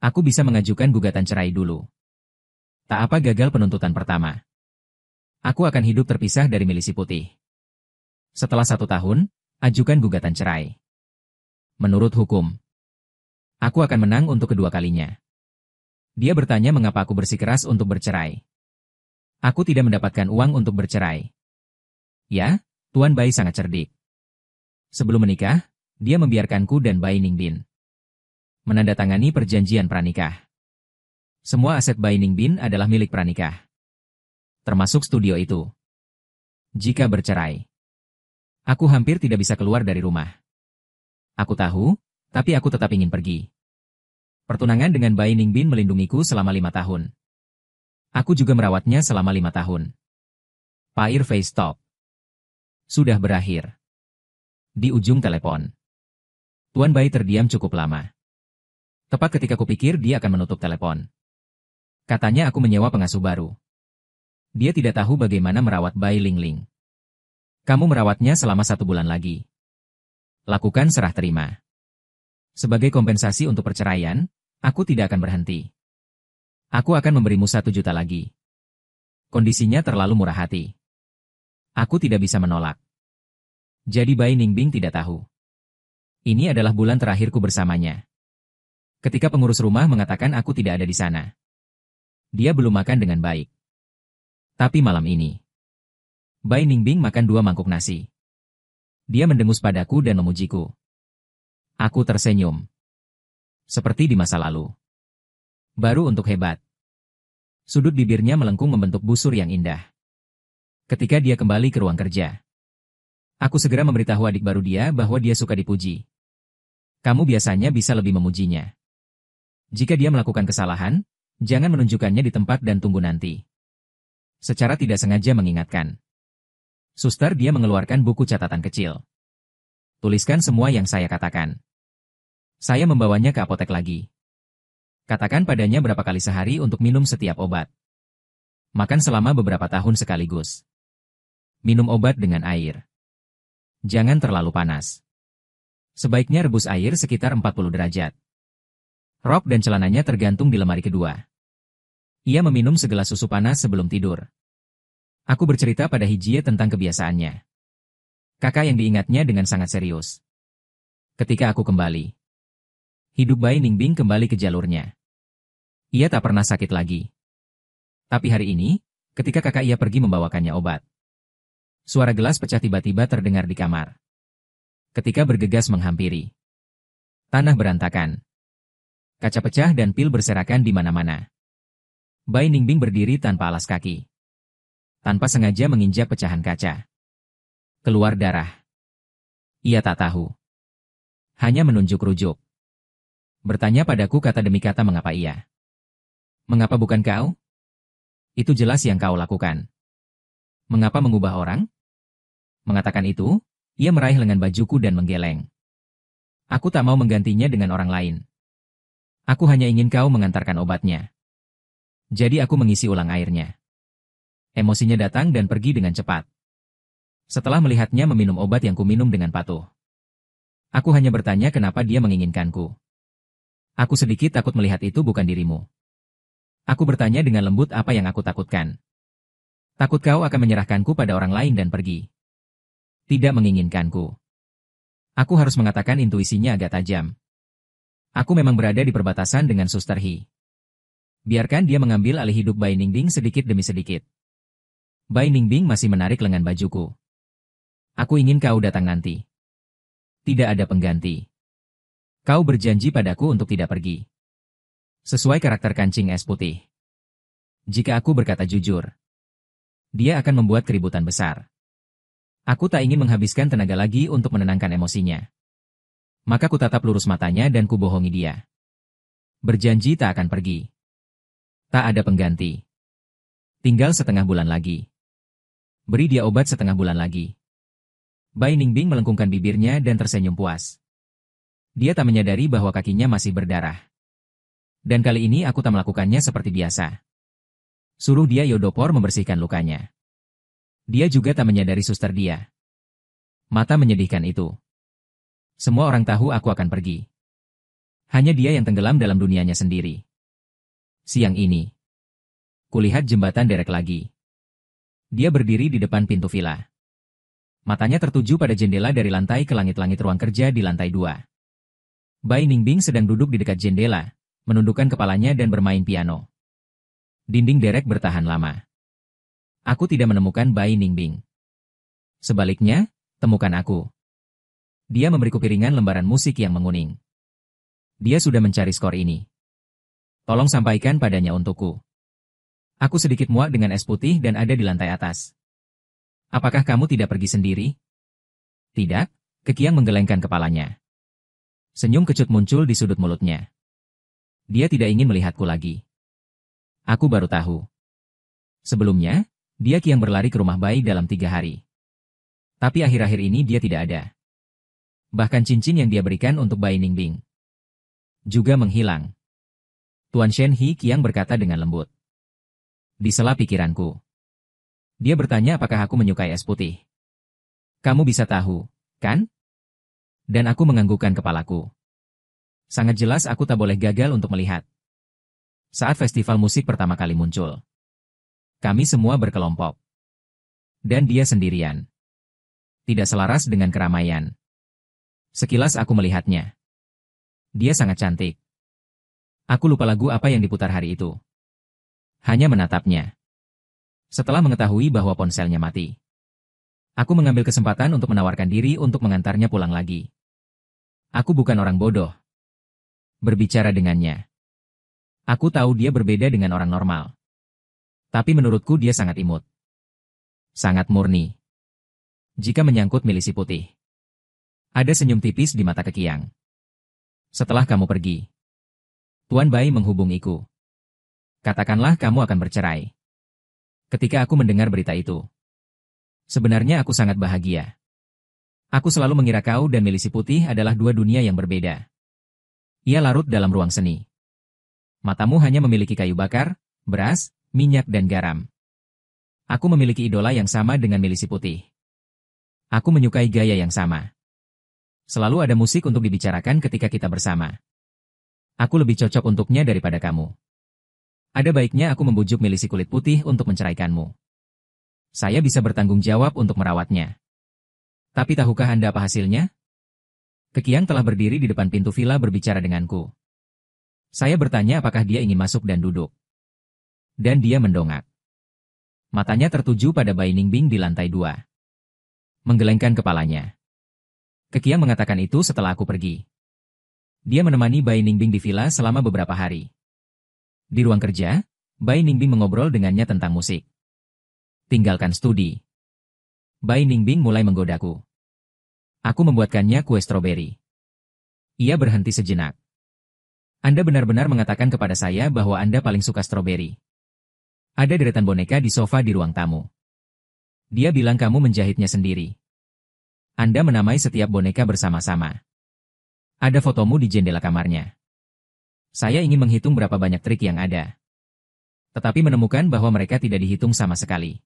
Aku bisa mengajukan gugatan cerai dulu. Tak apa gagal penuntutan pertama. Aku akan hidup terpisah dari milisi putih. Setelah 1 tahun, ajukan gugatan cerai. Menurut hukum, aku akan menang untuk kedua kalinya. Dia bertanya mengapa aku bersikeras untuk bercerai. Aku tidak mendapatkan uang untuk bercerai. Ya, Tuan Bai sangat cerdik. Sebelum menikah, dia membiarkanku dan Bai Ningbin menandatangani perjanjian pranikah. Semua aset Bai Ningbin adalah milik pranikah. Termasuk studio itu. Jika bercerai, aku hampir tidak bisa keluar dari rumah. Aku tahu, tapi aku tetap ingin pergi. Pertunangan dengan Bai Ningbin melindungiku selama 5 tahun. Aku juga merawatnya selama 5 tahun. Pair face top. Sudah berakhir. Di ujung telepon. Tuan Bai terdiam cukup lama. Tepat ketika kupikir dia akan menutup telepon. Katanya aku menyewa pengasuh baru. Dia tidak tahu bagaimana merawat Bai Lingling. Kamu merawatnya selama 1 bulan lagi. Lakukan serah terima. Sebagai kompensasi untuk perceraian, aku tidak akan berhenti. Aku akan memberimu 1 juta lagi. Kondisinya terlalu murah hati. Aku tidak bisa menolak. Jadi Bai Ningbing tidak tahu. Ini adalah bulan terakhirku bersamanya. Ketika pengurus rumah mengatakan aku tidak ada di sana. Dia belum makan dengan baik. Tapi malam ini, Bai Ningbing makan 2 mangkuk nasi. Dia mendengus padaku dan memujiku. Aku tersenyum. Seperti di masa lalu. Baru untuk hebat. Sudut bibirnya melengkung membentuk busur yang indah. Ketika dia kembali ke ruang kerja, aku segera memberitahu adik baru dia bahwa dia suka dipuji. Kamu biasanya bisa lebih memujinya. Jika dia melakukan kesalahan, jangan menunjukkannya di tempat dan tunggu nanti. Secara tidak sengaja mengingatkan. Suster, dia mengeluarkan buku catatan kecil. Tuliskan semua yang saya katakan. Saya membawanya ke apotek lagi. Katakan padanya berapa kali sehari untuk minum setiap obat. Makan selama beberapa tahun sekaligus. Minum obat dengan air. Jangan terlalu panas. Sebaiknya rebus air sekitar 40 derajat. Rok dan celananya tergantung di lemari kedua. Ia meminum segelas susu panas sebelum tidur. Aku bercerita pada Hijie tentang kebiasaannya. Kakak yang diingatnya dengan sangat serius. Ketika aku kembali, hidup Bai Ningbing kembali ke jalurnya. Ia tak pernah sakit lagi. Tapi hari ini, ketika kakak ia pergi membawakannya obat, suara gelas pecah tiba-tiba terdengar di kamar. Ketika bergegas menghampiri, tanah berantakan. Kaca pecah dan pil berserakan di mana-mana. Bai Ningbing berdiri tanpa alas kaki. Tanpa sengaja menginjak pecahan kaca. Keluar darah. Ia tak tahu. Hanya menunjuk-rujuk. Bertanya padaku kata demi kata mengapa ia. Mengapa bukan kau? Itu jelas yang kau lakukan. Mengapa mengubah orang? Mengatakan itu, ia meraih lengan bajuku dan menggeleng. Aku tak mau menggantinya dengan orang lain. Aku hanya ingin kau mengantarkan obatnya. Jadi aku mengisi ulang airnya. Emosinya datang dan pergi dengan cepat. Setelah melihatnya meminum obat yang kuminum dengan patuh. Aku hanya bertanya kenapa dia menginginkanku. Aku sedikit takut melihat itu bukan dirimu. Aku bertanya dengan lembut apa yang aku takutkan. Takut kau akan menyerahkanku pada orang lain dan pergi. Tidak menginginkanku. Aku harus mengatakan intuisinya agak tajam. Aku memang berada di perbatasan dengan Suster He. Biarkan dia mengambil alih hidup Bai Ningbing sedikit demi sedikit. Bai Ningbing masih menarik lengan bajuku. Aku ingin kau datang nanti. Tidak ada pengganti. Kau berjanji padaku untuk tidak pergi. Sesuai karakter kancing es putih. Jika aku berkata jujur, dia akan membuat keributan besar. Aku tak ingin menghabiskan tenaga lagi untuk menenangkan emosinya. Maka ku tatap lurus matanya dan ku bohongi dia. Berjanji tak akan pergi. Tak ada pengganti. Tinggal setengah bulan lagi. Beri dia obat setengah bulan lagi. Bai Ningbing melengkungkan bibirnya dan tersenyum puas. Dia tak menyadari bahwa kakinya masih berdarah. Dan kali ini aku tak melakukannya seperti biasa. Suruh dia Yodopor membersihkan lukanya. Dia juga tak menyadari suster dia. Mata menyedihkan itu. Semua orang tahu aku akan pergi. Hanya dia yang tenggelam dalam dunianya sendiri. Siang ini, kulihat jembatan derek lagi. Dia berdiri di depan pintu villa. Matanya tertuju pada jendela dari lantai ke langit-langit ruang kerja di lantai 2. Bai Ningbing sedang duduk di dekat jendela, menundukkan kepalanya dan bermain piano. Dinding derek bertahan lama. Aku tidak menemukan Bai Ningbing. Sebaliknya, temukan aku. Dia memberiku piringan lembaran musik yang menguning. Dia sudah mencari skor ini. Tolong sampaikan padanya untukku. Aku sedikit muak dengan es putih dan ada di lantai atas. Apakah kamu tidak pergi sendiri? Tidak, Kekiang menggelengkan kepalanya. Senyum kecut muncul di sudut mulutnya. Dia tidak ingin melihatku lagi. Aku baru tahu. Sebelumnya, dia Kiang berlari ke rumah Bai dalam 3 hari. Tapi akhir-akhir ini dia tidak ada. Bahkan cincin yang dia berikan untuk Bai Ningbing juga menghilang. Tuan Shen He Kiang berkata dengan lembut. Di sela pikiranku. Dia bertanya apakah aku menyukai es putih. Kamu bisa tahu, kan? Dan aku menganggukkan kepalaku. Sangat jelas aku tak boleh gagal untuk melihat. Saat festival musik pertama kali muncul. Kami semua berkelompok. Dan dia sendirian. Tidak selaras dengan keramaian. Sekilas aku melihatnya. Dia sangat cantik. Aku lupa lagu apa yang diputar hari itu. Hanya menatapnya. Setelah mengetahui bahwa ponselnya mati, aku mengambil kesempatan untuk menawarkan diri untuk mengantarnya pulang lagi. Aku bukan orang bodoh. Berbicara dengannya, aku tahu dia berbeda dengan orang normal. Tapi menurutku dia sangat imut. Sangat murni. Jika menyangkut milisi putih. Ada senyum tipis di mata Kekiang. Setelah kamu pergi, Tuan Bai menghubungiku. Katakanlah kamu akan bercerai. Ketika aku mendengar berita itu, sebenarnya aku sangat bahagia. Aku selalu mengira kau dan milisi putih adalah dua dunia yang berbeda. Ia larut dalam ruang seni. Matamu hanya memiliki kayu bakar, beras, minyak dan garam. Aku memiliki idola yang sama dengan milisi putih. Aku menyukai gaya yang sama. Selalu ada musik untuk dibicarakan ketika kita bersama. Aku lebih cocok untuknya daripada kamu. Ada baiknya aku membujuk milisi kulit putih untuk menceraikanmu. Saya bisa bertanggung jawab untuk merawatnya. Tapi tahukah Anda apa hasilnya? Kekiang telah berdiri di depan pintu villa berbicara denganku. Saya bertanya apakah dia ingin masuk dan duduk. Dan dia mendongak. Matanya tertuju pada Bai Ningbing di lantai 2. Menggelengkan kepalanya. Kekiang mengatakan itu setelah aku pergi. Dia menemani Bai Ningbing di villa selama beberapa hari. Di ruang kerja, Bai Ningbing mengobrol dengannya tentang musik. Tinggalkan studi. Bai Ningbing mulai menggodaku. Aku membuatkannya kue stroberi. Ia berhenti sejenak. Anda benar-benar mengatakan kepada saya bahwa Anda paling suka stroberi. Ada deretan boneka di sofa di ruang tamu. Dia bilang kamu menjahitnya sendiri. Anda menamai setiap boneka bersama-sama. Ada fotomu di jendela kamarnya. Saya ingin menghitung berapa banyak trik yang ada. Tetapi menemukan bahwa mereka tidak dihitung sama sekali.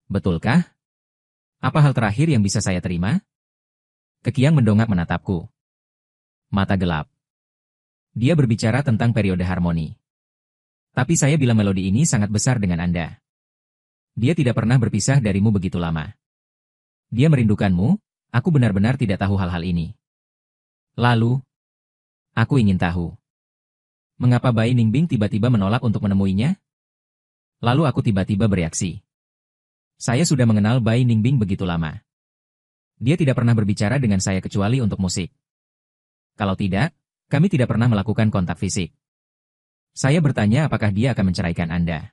Betulkah? Apa hal terakhir yang bisa saya terima? Kekiang mendongak menatapku. Mata gelap. Dia berbicara tentang periode harmoni. Tapi saya bilang melodi ini sangat besar dengan Anda. Dia tidak pernah berpisah darimu begitu lama. Dia merindukanmu, aku benar-benar tidak tahu hal-hal ini. Lalu, aku ingin tahu. Mengapa Bai Ningbing tiba-tiba menolak untuk menemuinya? Lalu aku tiba-tiba bereaksi. Saya sudah mengenal Bai Ningbing begitu lama. Dia tidak pernah berbicara dengan saya kecuali untuk musik. Kalau tidak, kami tidak pernah melakukan kontak fisik. Saya bertanya apakah dia akan menceraikan Anda.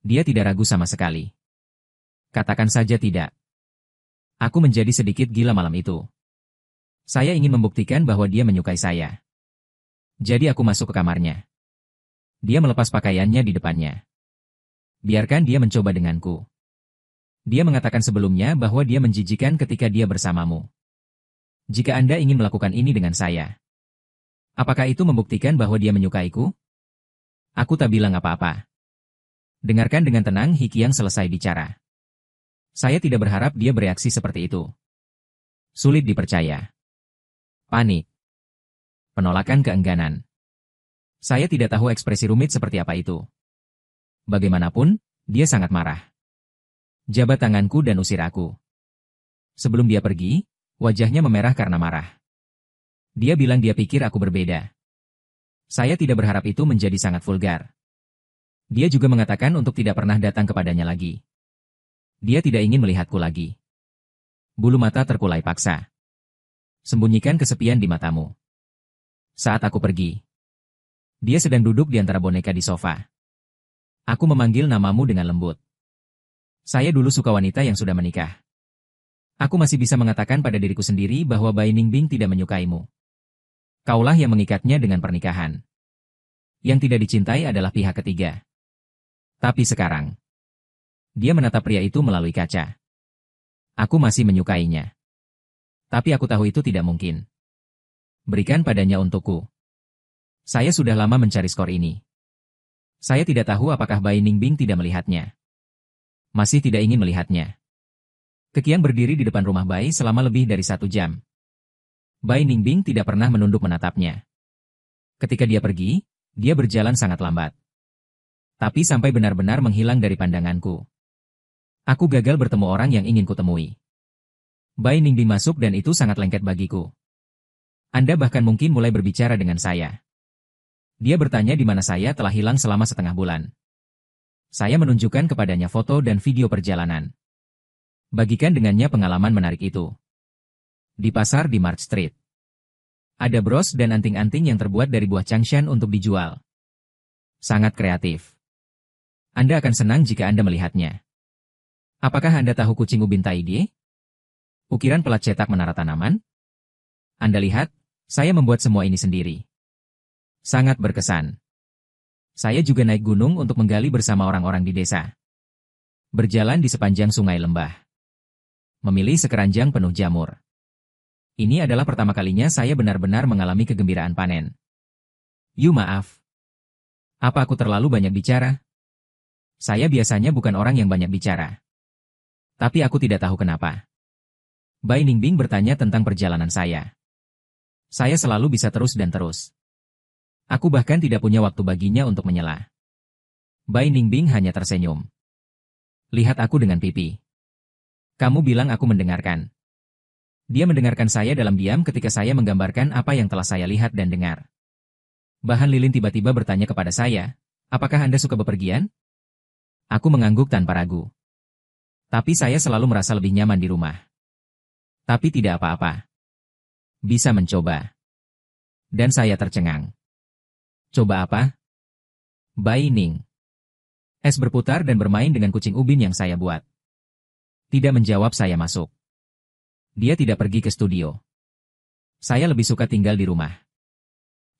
Dia tidak ragu sama sekali. Katakan saja tidak. Aku menjadi sedikit gila malam itu. Saya ingin membuktikan bahwa dia menyukai saya. Jadi aku masuk ke kamarnya. Dia melepas pakaiannya di depannya. Biarkan dia mencoba denganku. Dia mengatakan sebelumnya bahwa dia menjijikan ketika dia bersamamu. Jika Anda ingin melakukan ini dengan saya, apakah itu membuktikan bahwa dia menyukaiku? Aku tak bilang apa-apa. Dengarkan dengan tenang Hikiang selesai bicara. Saya tidak berharap dia bereaksi seperti itu. Sulit dipercaya. Panik. Penolakan keengganan. Saya tidak tahu ekspresi rumit seperti apa itu. Bagaimanapun, dia sangat marah. Jabat tanganku dan usir aku. Sebelum dia pergi, wajahnya memerah karena marah. Dia bilang dia pikir aku berbeda. Saya tidak berharap itu menjadi sangat vulgar. Dia juga mengatakan untuk tidak pernah datang kepadanya lagi. Dia tidak ingin melihatku lagi. Bulu mata terkulai paksa. Sembunyikan kesepian di matamu. Saat aku pergi, dia sedang duduk di antara boneka di sofa. Aku memanggil namamu dengan lembut. Saya dulu suka wanita yang sudah menikah. Aku masih bisa mengatakan pada diriku sendiri bahwa Bai Ningbing tidak menyukaimu. Kaulah yang mengikatnya dengan pernikahan. Yang tidak dicintai adalah pihak ketiga. Tapi sekarang, dia menatap pria itu melalui kaca. Aku masih menyukainya. Tapi aku tahu itu tidak mungkin. Berikan padanya untukku. Saya sudah lama mencari skor ini. Saya tidak tahu apakah Bai Ningbing tidak melihatnya. Masih tidak ingin melihatnya. Kekiang berdiri di depan rumah Bai selama lebih dari 1 jam. Bai Ningbing tidak pernah menunduk menatapnya. Ketika dia pergi, dia berjalan sangat lambat. Tapi sampai benar-benar menghilang dari pandanganku. Aku gagal bertemu orang yang ingin kutemui. Bai Ningbing masuk dan itu sangat lengket bagiku. Anda bahkan mungkin mulai berbicara dengan saya. Dia bertanya di mana saya telah hilang selama setengah bulan. Saya menunjukkan kepadanya foto dan video perjalanan. Bagikan dengannya pengalaman menarik itu. Di pasar di March Street. Ada bros dan anting-anting yang terbuat dari buah changshan untuk dijual. Sangat kreatif. Anda akan senang jika Anda melihatnya. Apakah Anda tahu kucing ubin taidie? Ukiran pelat cetak menara tanaman? Anda lihat, saya membuat semua ini sendiri. Sangat berkesan. Saya juga naik gunung untuk menggali bersama orang-orang di desa. Berjalan di sepanjang sungai lembah. Memilih sekeranjang penuh jamur. Ini adalah pertama kalinya saya benar-benar mengalami kegembiraan panen. Maaf. Apa aku terlalu banyak bicara? Saya biasanya bukan orang yang banyak bicara. Tapi aku tidak tahu kenapa. Bai Ningbing bertanya tentang perjalanan saya. Saya selalu bisa terus dan terus. Aku bahkan tidak punya waktu baginya untuk menyela. Bai Ningbing hanya tersenyum. Lihat aku dengan pipi. Kamu bilang aku mendengarkan. Dia mendengarkan saya dalam diam ketika saya menggambarkan apa yang telah saya lihat dan dengar. Bahkan lilin tiba-tiba bertanya kepada saya, apakah Anda suka bepergian? Aku mengangguk tanpa ragu. Tapi saya selalu merasa lebih nyaman di rumah. Tapi tidak apa-apa. Bisa mencoba. Dan saya tercengang. Coba apa? Bai Ning. Es berputar dan bermain dengan kucing ubin yang saya buat. Tidak menjawab saya masuk. Dia tidak pergi ke studio. Saya lebih suka tinggal di rumah.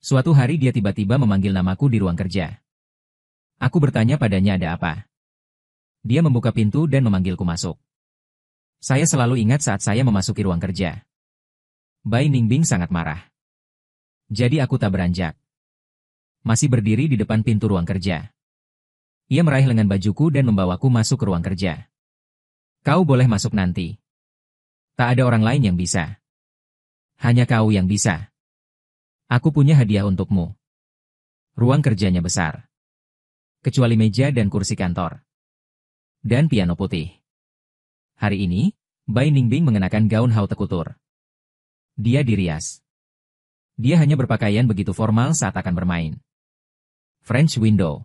Suatu hari dia tiba-tiba memanggil namaku di ruang kerja. Aku bertanya padanya ada apa. Dia membuka pintu dan memanggilku masuk. Saya selalu ingat saat saya memasuki ruang kerja. Bai Ningbing sangat marah. Jadi aku tak beranjak. Masih berdiri di depan pintu ruang kerja. Ia meraih lengan bajuku dan membawaku masuk ke ruang kerja. Kau boleh masuk nanti. Tak ada orang lain yang bisa. Hanya kau yang bisa. Aku punya hadiah untukmu. Ruang kerjanya besar. Kecuali meja dan kursi kantor. Dan piano putih. Hari ini, Bai Ningbing mengenakan gaun haute couture. Dia dirias. Dia hanya berpakaian begitu formal saat akan bermain. French window.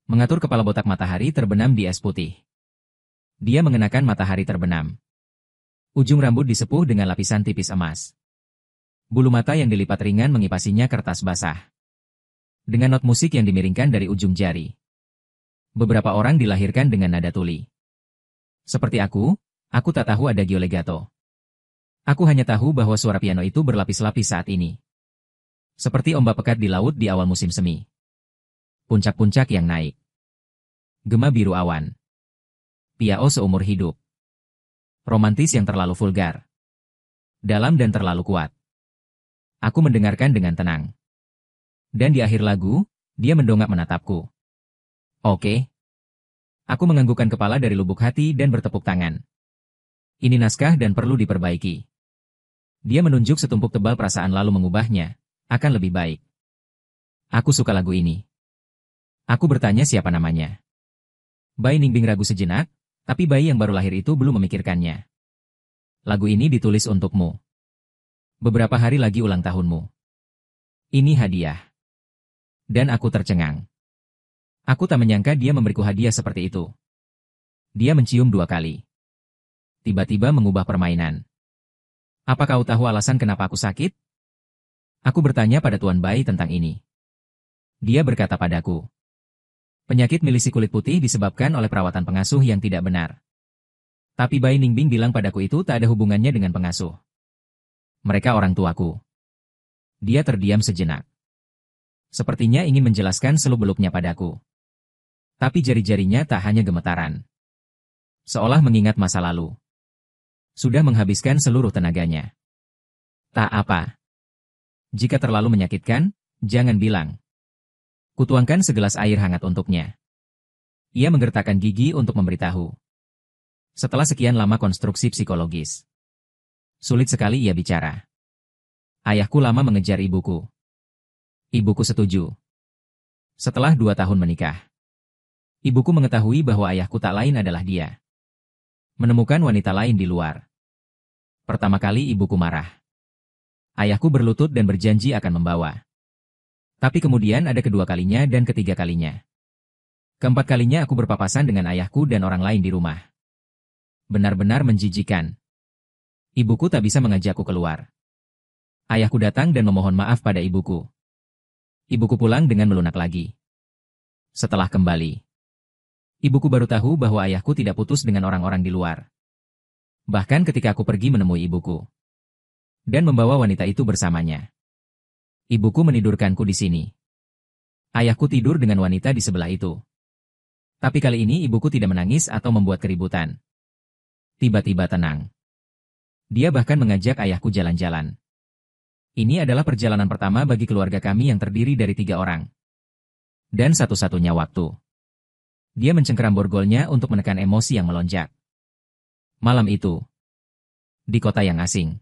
Mengatur kepala botak matahari terbenam di es putih. Dia mengenakan matahari terbenam. Ujung rambut disepuh dengan lapisan tipis emas. Bulu mata yang dilipat ringan mengipasinya kertas basah. Dengan not musik yang dimiringkan dari ujung jari. Beberapa orang dilahirkan dengan nada tuli. Seperti aku tak tahu ada legato. Aku hanya tahu bahwa suara piano itu berlapis-lapis saat ini. Seperti ombak pekat di laut di awal musim semi. Puncak-puncak yang naik. Gema biru awan. Piao seumur hidup. Romantis yang terlalu vulgar. Dalam dan terlalu kuat. Aku mendengarkan dengan tenang. Dan di akhir lagu, dia mendongak menatapku. Oke. Aku menganggukkan kepala dari lubuk hati dan bertepuk tangan. Ini naskah dan perlu diperbaiki. Dia menunjuk setumpuk tebal perasaan lalu mengubahnya. Akan lebih baik. Aku suka lagu ini. Aku bertanya siapa namanya. Bai Ningbing ragu sejenak, tapi bayi yang baru lahir itu belum memikirkannya. Lagu ini ditulis untukmu. Beberapa hari lagi ulang tahunmu. Ini hadiah. Dan aku tercengang. Aku tak menyangka dia memberiku hadiah seperti itu. Dia mencium 2 kali. Tiba-tiba mengubah permainan. Apa kau tahu alasan kenapa aku sakit? Aku bertanya pada Tuan Bai tentang ini. Dia berkata padaku. Penyakit milisi kulit putih disebabkan oleh perawatan pengasuh yang tidak benar. Tapi Bai Ningbing bilang padaku itu tak ada hubungannya dengan pengasuh. Mereka orang tuaku. Dia terdiam sejenak. Sepertinya ingin menjelaskan seluk-beluknya padaku. Tapi jari-jarinya tak hanya gemetaran. Seolah mengingat masa lalu. Sudah menghabiskan seluruh tenaganya. Tak apa. Jika terlalu menyakitkan, jangan bilang. Kutuangkan segelas air hangat untuknya. Ia menggertakkan gigi untuk memberitahu. Setelah sekian lama konstruksi psikologis. Sulit sekali ia bicara. Ayahku lama mengejar ibuku. Ibuku setuju. Setelah 2 tahun menikah. Ibuku mengetahui bahwa ayahku tak lain adalah dia. Menemukan wanita lain di luar. Pertama kali ibuku marah. Ayahku berlutut dan berjanji akan membawa. Tapi kemudian ada kedua kalinya dan ketiga kalinya. Keempat kalinya aku berpapasan dengan ayahku dan orang lain di rumah. Benar-benar menjijikan. Ibuku tak bisa mengajakku keluar. Ayahku datang dan memohon maaf pada ibuku. Ibuku pulang dengan melunak lagi. Setelah kembali, ibuku baru tahu bahwa ayahku tidak putus dengan orang-orang di luar. Bahkan ketika aku pergi menemui ibuku dan membawa wanita itu bersamanya. Ibuku menidurkanku di sini. Ayahku tidur dengan wanita di sebelah itu. Tapi kali ini ibuku tidak menangis atau membuat keributan. Tiba-tiba tenang. Dia bahkan mengajak ayahku jalan-jalan. Ini adalah perjalanan pertama bagi keluarga kami yang terdiri dari 3 orang. Dan satu-satunya waktu. Dia mencengkeram borgolnya untuk menekan emosi yang melonjak. Malam itu, di kota yang asing,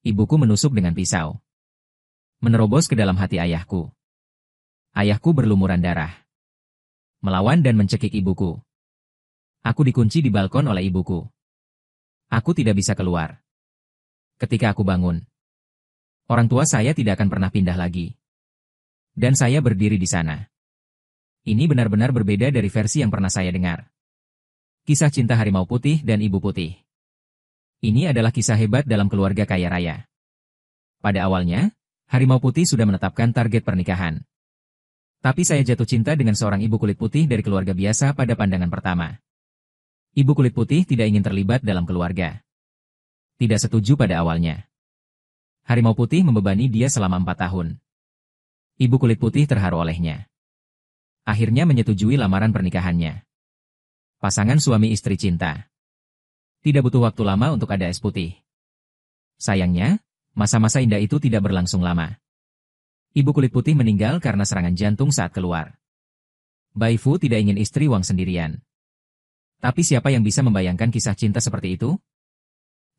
ibuku menusuk dengan pisau. Menerobos ke dalam hati ayahku. Ayahku berlumuran darah. Melawan dan mencekik ibuku. Aku dikunci di balkon oleh ibuku. Aku tidak bisa keluar. Ketika aku bangun, orang tua saya tidak akan pernah pindah lagi. Dan saya berdiri di sana. Ini benar-benar berbeda dari versi yang pernah saya dengar. Kisah cinta harimau putih dan ibu putih. Ini adalah kisah hebat dalam keluarga kaya raya. Pada awalnya, harimau putih sudah menetapkan target pernikahan. Tapi saya jatuh cinta dengan seorang ibu kulit putih dari keluarga biasa pada pandangan pertama. Ibu kulit putih tidak ingin terlibat dalam keluarga. Tidak setuju pada awalnya. Harimau putih membebani dia selama 4 tahun. Ibu kulit putih terharu olehnya. Akhirnya menyetujui lamaran pernikahannya. Pasangan suami istri cinta. Tidak butuh waktu lama untuk ada es putih. Sayangnya, masa-masa indah itu tidak berlangsung lama. Ibu kulit putih meninggal karena serangan jantung saat keluar. Bai Fu tidak ingin istri Wang sendirian. Tapi siapa yang bisa membayangkan kisah cinta seperti itu?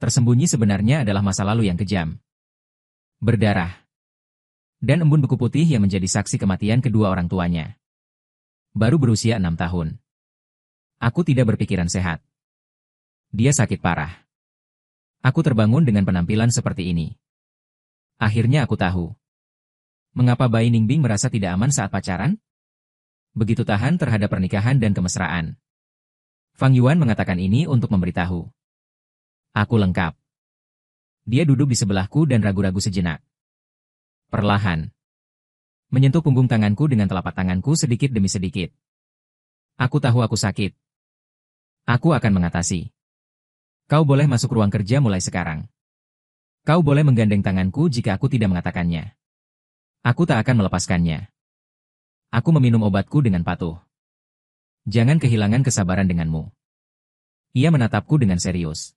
Tersembunyi sebenarnya adalah masa lalu yang kejam. Berdarah. Dan embun beku putih yang menjadi saksi kematian kedua orang tuanya. Baru berusia 6 tahun. Aku tidak berpikiran sehat. Dia sakit parah. Aku terbangun dengan penampilan seperti ini. Akhirnya aku tahu. Mengapa Bai Ningbing merasa tidak aman saat pacaran? Begitu tahan terhadap pernikahan dan kemesraan. Fang Yuan mengatakan ini untuk memberitahu. Aku lengkap. Dia duduk di sebelahku dan ragu-ragu sejenak. Perlahan. Menyentuh punggung tanganku dengan telapak tanganku sedikit demi sedikit. Aku tahu aku sakit. Aku akan mengatasi. Kau boleh masuk ruang kerja mulai sekarang. Kau boleh menggandeng tanganku jika aku tidak mengatakannya. Aku tak akan melepaskannya. Aku meminum obatku dengan patuh. Jangan kehilangan kesabaran denganmu. Ia menatapku dengan serius.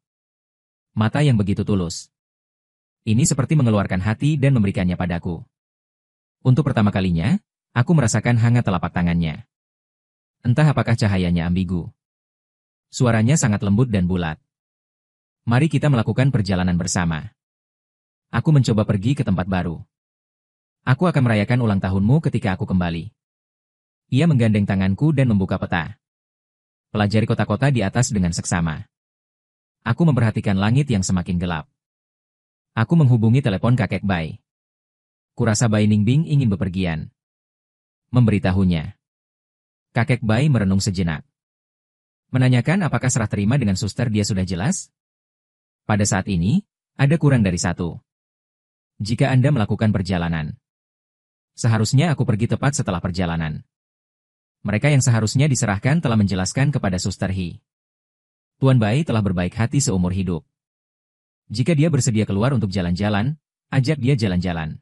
Mata yang begitu tulus. Ini seperti mengeluarkan hati dan memberikannya padaku. Untuk pertama kalinya, aku merasakan hangat telapak tangannya. Entah apakah cahayanya ambigu. Suaranya sangat lembut dan bulat. Mari kita melakukan perjalanan bersama. Aku mencoba pergi ke tempat baru. Aku akan merayakan ulang tahunmu ketika aku kembali. Ia menggandeng tanganku dan membuka peta. Pelajari kota-kota di atas dengan seksama. Aku memperhatikan langit yang semakin gelap. Aku menghubungi telepon kakek Bai. Kurasa Bai Ningbing ingin bepergian. Memberitahunya. Kakek Bai merenung sejenak. Menanyakan apakah serah terima dengan suster dia sudah jelas? Pada saat ini, ada kurang dari 1. Jika Anda melakukan perjalanan, seharusnya aku pergi tepat setelah perjalanan. Mereka yang seharusnya diserahkan telah menjelaskan kepada suster He. Tuan Bai telah berbaik hati seumur hidup. Jika dia bersedia keluar untuk jalan-jalan, ajak dia jalan-jalan.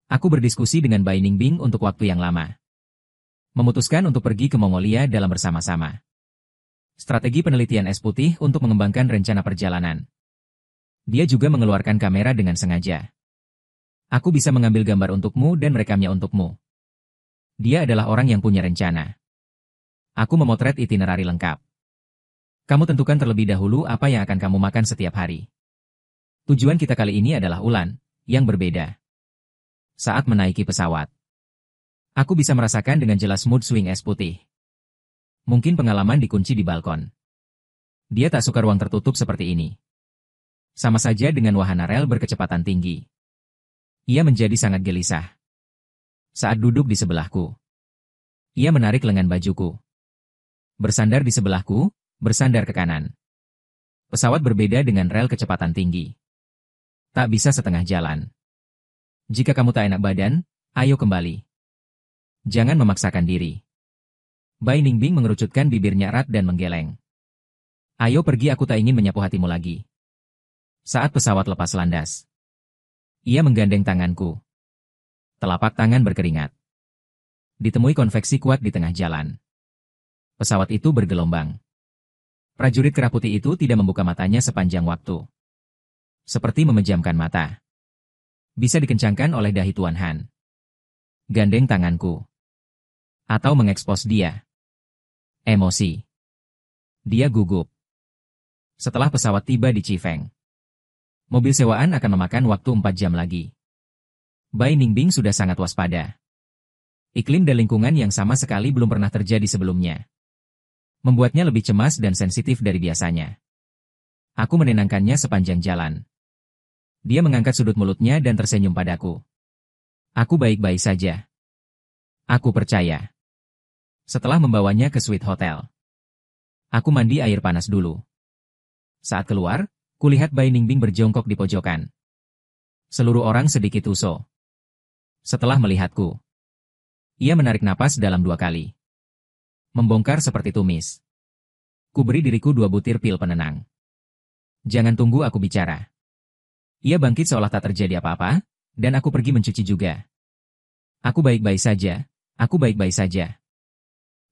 Aku berdiskusi dengan Bai Ningbing untuk waktu yang lama. Memutuskan untuk pergi ke Mongolia dalam bersama-sama. Strategi penelitian es putih untuk mengembangkan rencana perjalanan. Dia juga mengeluarkan kamera dengan sengaja. Aku bisa mengambil gambar untukmu dan merekamnya untukmu. Dia adalah orang yang punya rencana. Aku memotret itinerari lengkap. Kamu tentukan terlebih dahulu apa yang akan kamu makan setiap hari. Tujuan kita kali ini adalah Ulan, yang berbeda. Saat menaiki pesawat, aku bisa merasakan dengan jelas mood swing es putih. Mungkin pengalaman dikunci di balkon. Dia tak suka ruang tertutup seperti ini. Sama saja dengan wahana rel berkecepatan tinggi. Ia menjadi sangat gelisah. Saat duduk di sebelahku, ia menarik lengan bajuku. Bersandar di sebelahku, bersandar ke kanan. Pesawat berbeda dengan rel kecepatan tinggi. Tak bisa setengah jalan. Jika kamu tak enak badan, ayo kembali. Jangan memaksakan diri. Bai Ningbing mengerucutkan bibirnya erat dan menggeleng. Ayo pergi, aku tak ingin menyapu hatimu lagi. Saat pesawat lepas landas, ia menggandeng tanganku. Telapak tangan berkeringat. Ditemui konveksi kuat di tengah jalan. Pesawat itu bergelombang. Prajurit kerah putih itu tidak membuka matanya sepanjang waktu. Seperti memejamkan mata. Bisa dikencangkan oleh dahi Tuan Han. Gandeng tanganku. Atau mengekspos dia. Emosi. Dia gugup. Setelah pesawat tiba di Chifeng, mobil sewaan akan memakan waktu 4 jam lagi. Bai Ningbing sudah sangat waspada. Iklim dan lingkungan yang sama sekali belum pernah terjadi sebelumnya. Membuatnya lebih cemas dan sensitif dari biasanya. Aku menenangkannya sepanjang jalan. Dia mengangkat sudut mulutnya dan tersenyum padaku. Aku baik-baik saja. Aku percaya. Setelah membawanya ke suite hotel, aku mandi air panas dulu. Saat keluar, kulihat Bai Ningbing berjongkok di pojokan. Seluruh orang sedikit uso. Setelah melihatku, ia menarik napas dalam 2 kali. Membongkar seperti tumis. Kuberi diriku 2 butir pil penenang. Jangan tunggu aku bicara. Ia bangkit seolah tak terjadi apa-apa, dan aku pergi mencuci juga. Aku baik-baik saja, aku baik-baik saja.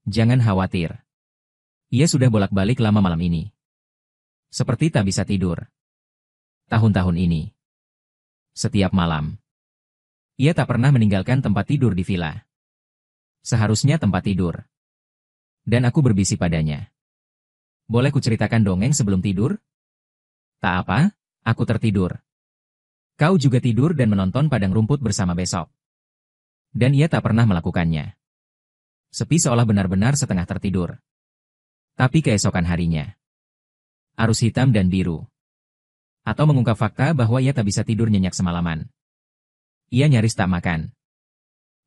Jangan khawatir. Ia sudah bolak-balik lama malam ini. Seperti tak bisa tidur. Tahun-tahun ini. Setiap malam. Ia tak pernah meninggalkan tempat tidur di villa. Seharusnya tempat tidur. Dan aku berbisik padanya. Boleh kuceritakan dongeng sebelum tidur? Tak apa, aku tertidur. Kau juga tidur dan menonton padang rumput bersama besok. Dan ia tak pernah melakukannya. Sepi seolah benar-benar setengah tertidur. Tapi keesokan harinya. Arus hitam dan biru. Atau mengungkap fakta bahwa ia tak bisa tidur nyenyak semalaman. Ia nyaris tak makan.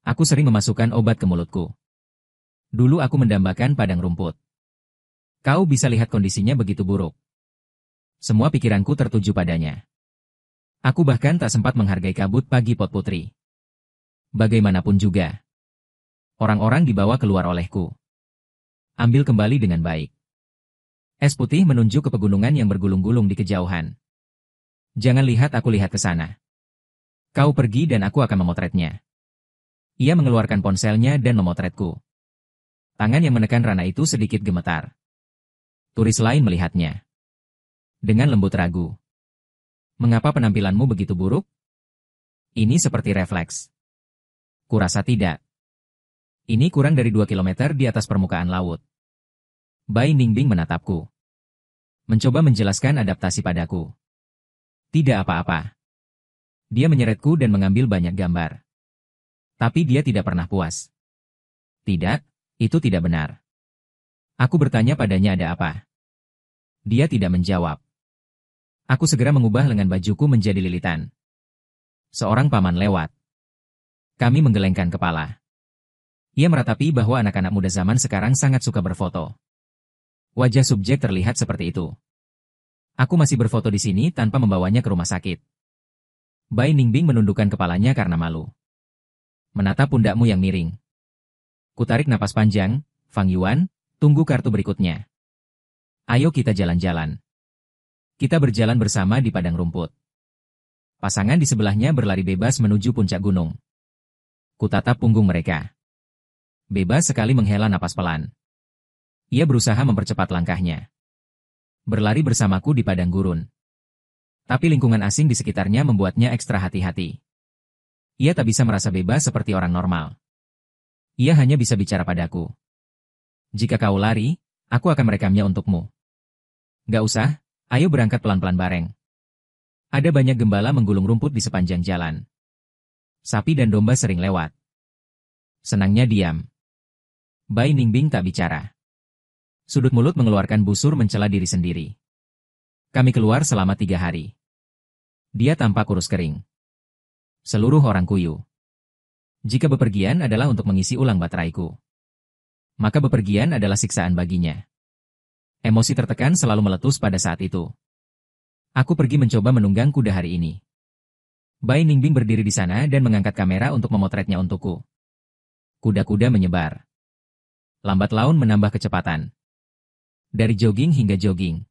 Aku sering memasukkan obat ke mulutku. Dulu aku mendambakan padang rumput. Kau bisa lihat kondisinya begitu buruk. Semua pikiranku tertuju padanya. Aku bahkan tak sempat menghargai kabut pagi Pot Putri. Bagaimanapun juga. Orang-orang dibawa keluar olehku. Ambil kembali dengan baik. Es putih menunjuk ke pegunungan yang bergulung-gulung di kejauhan. Jangan lihat, aku lihat ke sana. Kau pergi dan aku akan memotretnya. Ia mengeluarkan ponselnya dan memotretku. Tangan yang menekan rana itu sedikit gemetar. Turis lain melihatnya. Dengan lembut ragu. Mengapa penampilanmu begitu buruk? Ini seperti refleks. Kurasa tidak. Ini kurang dari 2 kilometer di atas permukaan laut. Bai Ningbing menatapku. Mencoba menjelaskan adaptasi padaku. Tidak apa-apa. Dia menyeretku dan mengambil banyak gambar. Tapi dia tidak pernah puas. Tidak, itu tidak benar. Aku bertanya padanya ada apa. Dia tidak menjawab. Aku segera mengubah lengan bajuku menjadi lilitan. Seorang paman lewat. Kami menggelengkan kepala. Ia meratapi bahwa anak-anak muda zaman sekarang sangat suka berfoto. Wajah subjek terlihat seperti itu. Aku masih berfoto di sini tanpa membawanya ke rumah sakit. Bai Ningbing menundukkan kepalanya karena malu. Menatap pundakmu yang miring. Kutarik napas panjang, Fang Yuan, tunggu kartu berikutnya. Ayo kita jalan-jalan. Kita berjalan bersama di padang rumput. Pasangan di sebelahnya berlari bebas menuju puncak gunung. Kutatap punggung mereka. Bebas sekali menghela napas pelan. Ia berusaha mempercepat langkahnya. Berlari bersamaku di padang gurun. Tapi lingkungan asing di sekitarnya membuatnya ekstra hati-hati. Ia tak bisa merasa bebas seperti orang normal. Ia hanya bisa bicara padaku. Jika kau lari, aku akan merekamnya untukmu. Gak usah, ayo berangkat pelan-pelan bareng. Ada banyak gembala menggulung rumput di sepanjang jalan. Sapi dan domba sering lewat. Senangnya diam. Bai Ningbing tak bicara. Sudut mulut mengeluarkan busur mencela diri sendiri. Kami keluar selama 3 hari. Dia tampak kurus kering. Seluruh orang kuyu. Jika bepergian adalah untuk mengisi ulang bateraiku, maka bepergian adalah siksaan baginya. Emosi tertekan selalu meletus pada saat itu. Aku pergi mencoba menunggang kuda hari ini. Bai Ningbing berdiri di sana dan mengangkat kamera untuk memotretnya untukku. Kuda-kuda menyebar. Lambat laun menambah kecepatan. Dari jogging hingga jogging.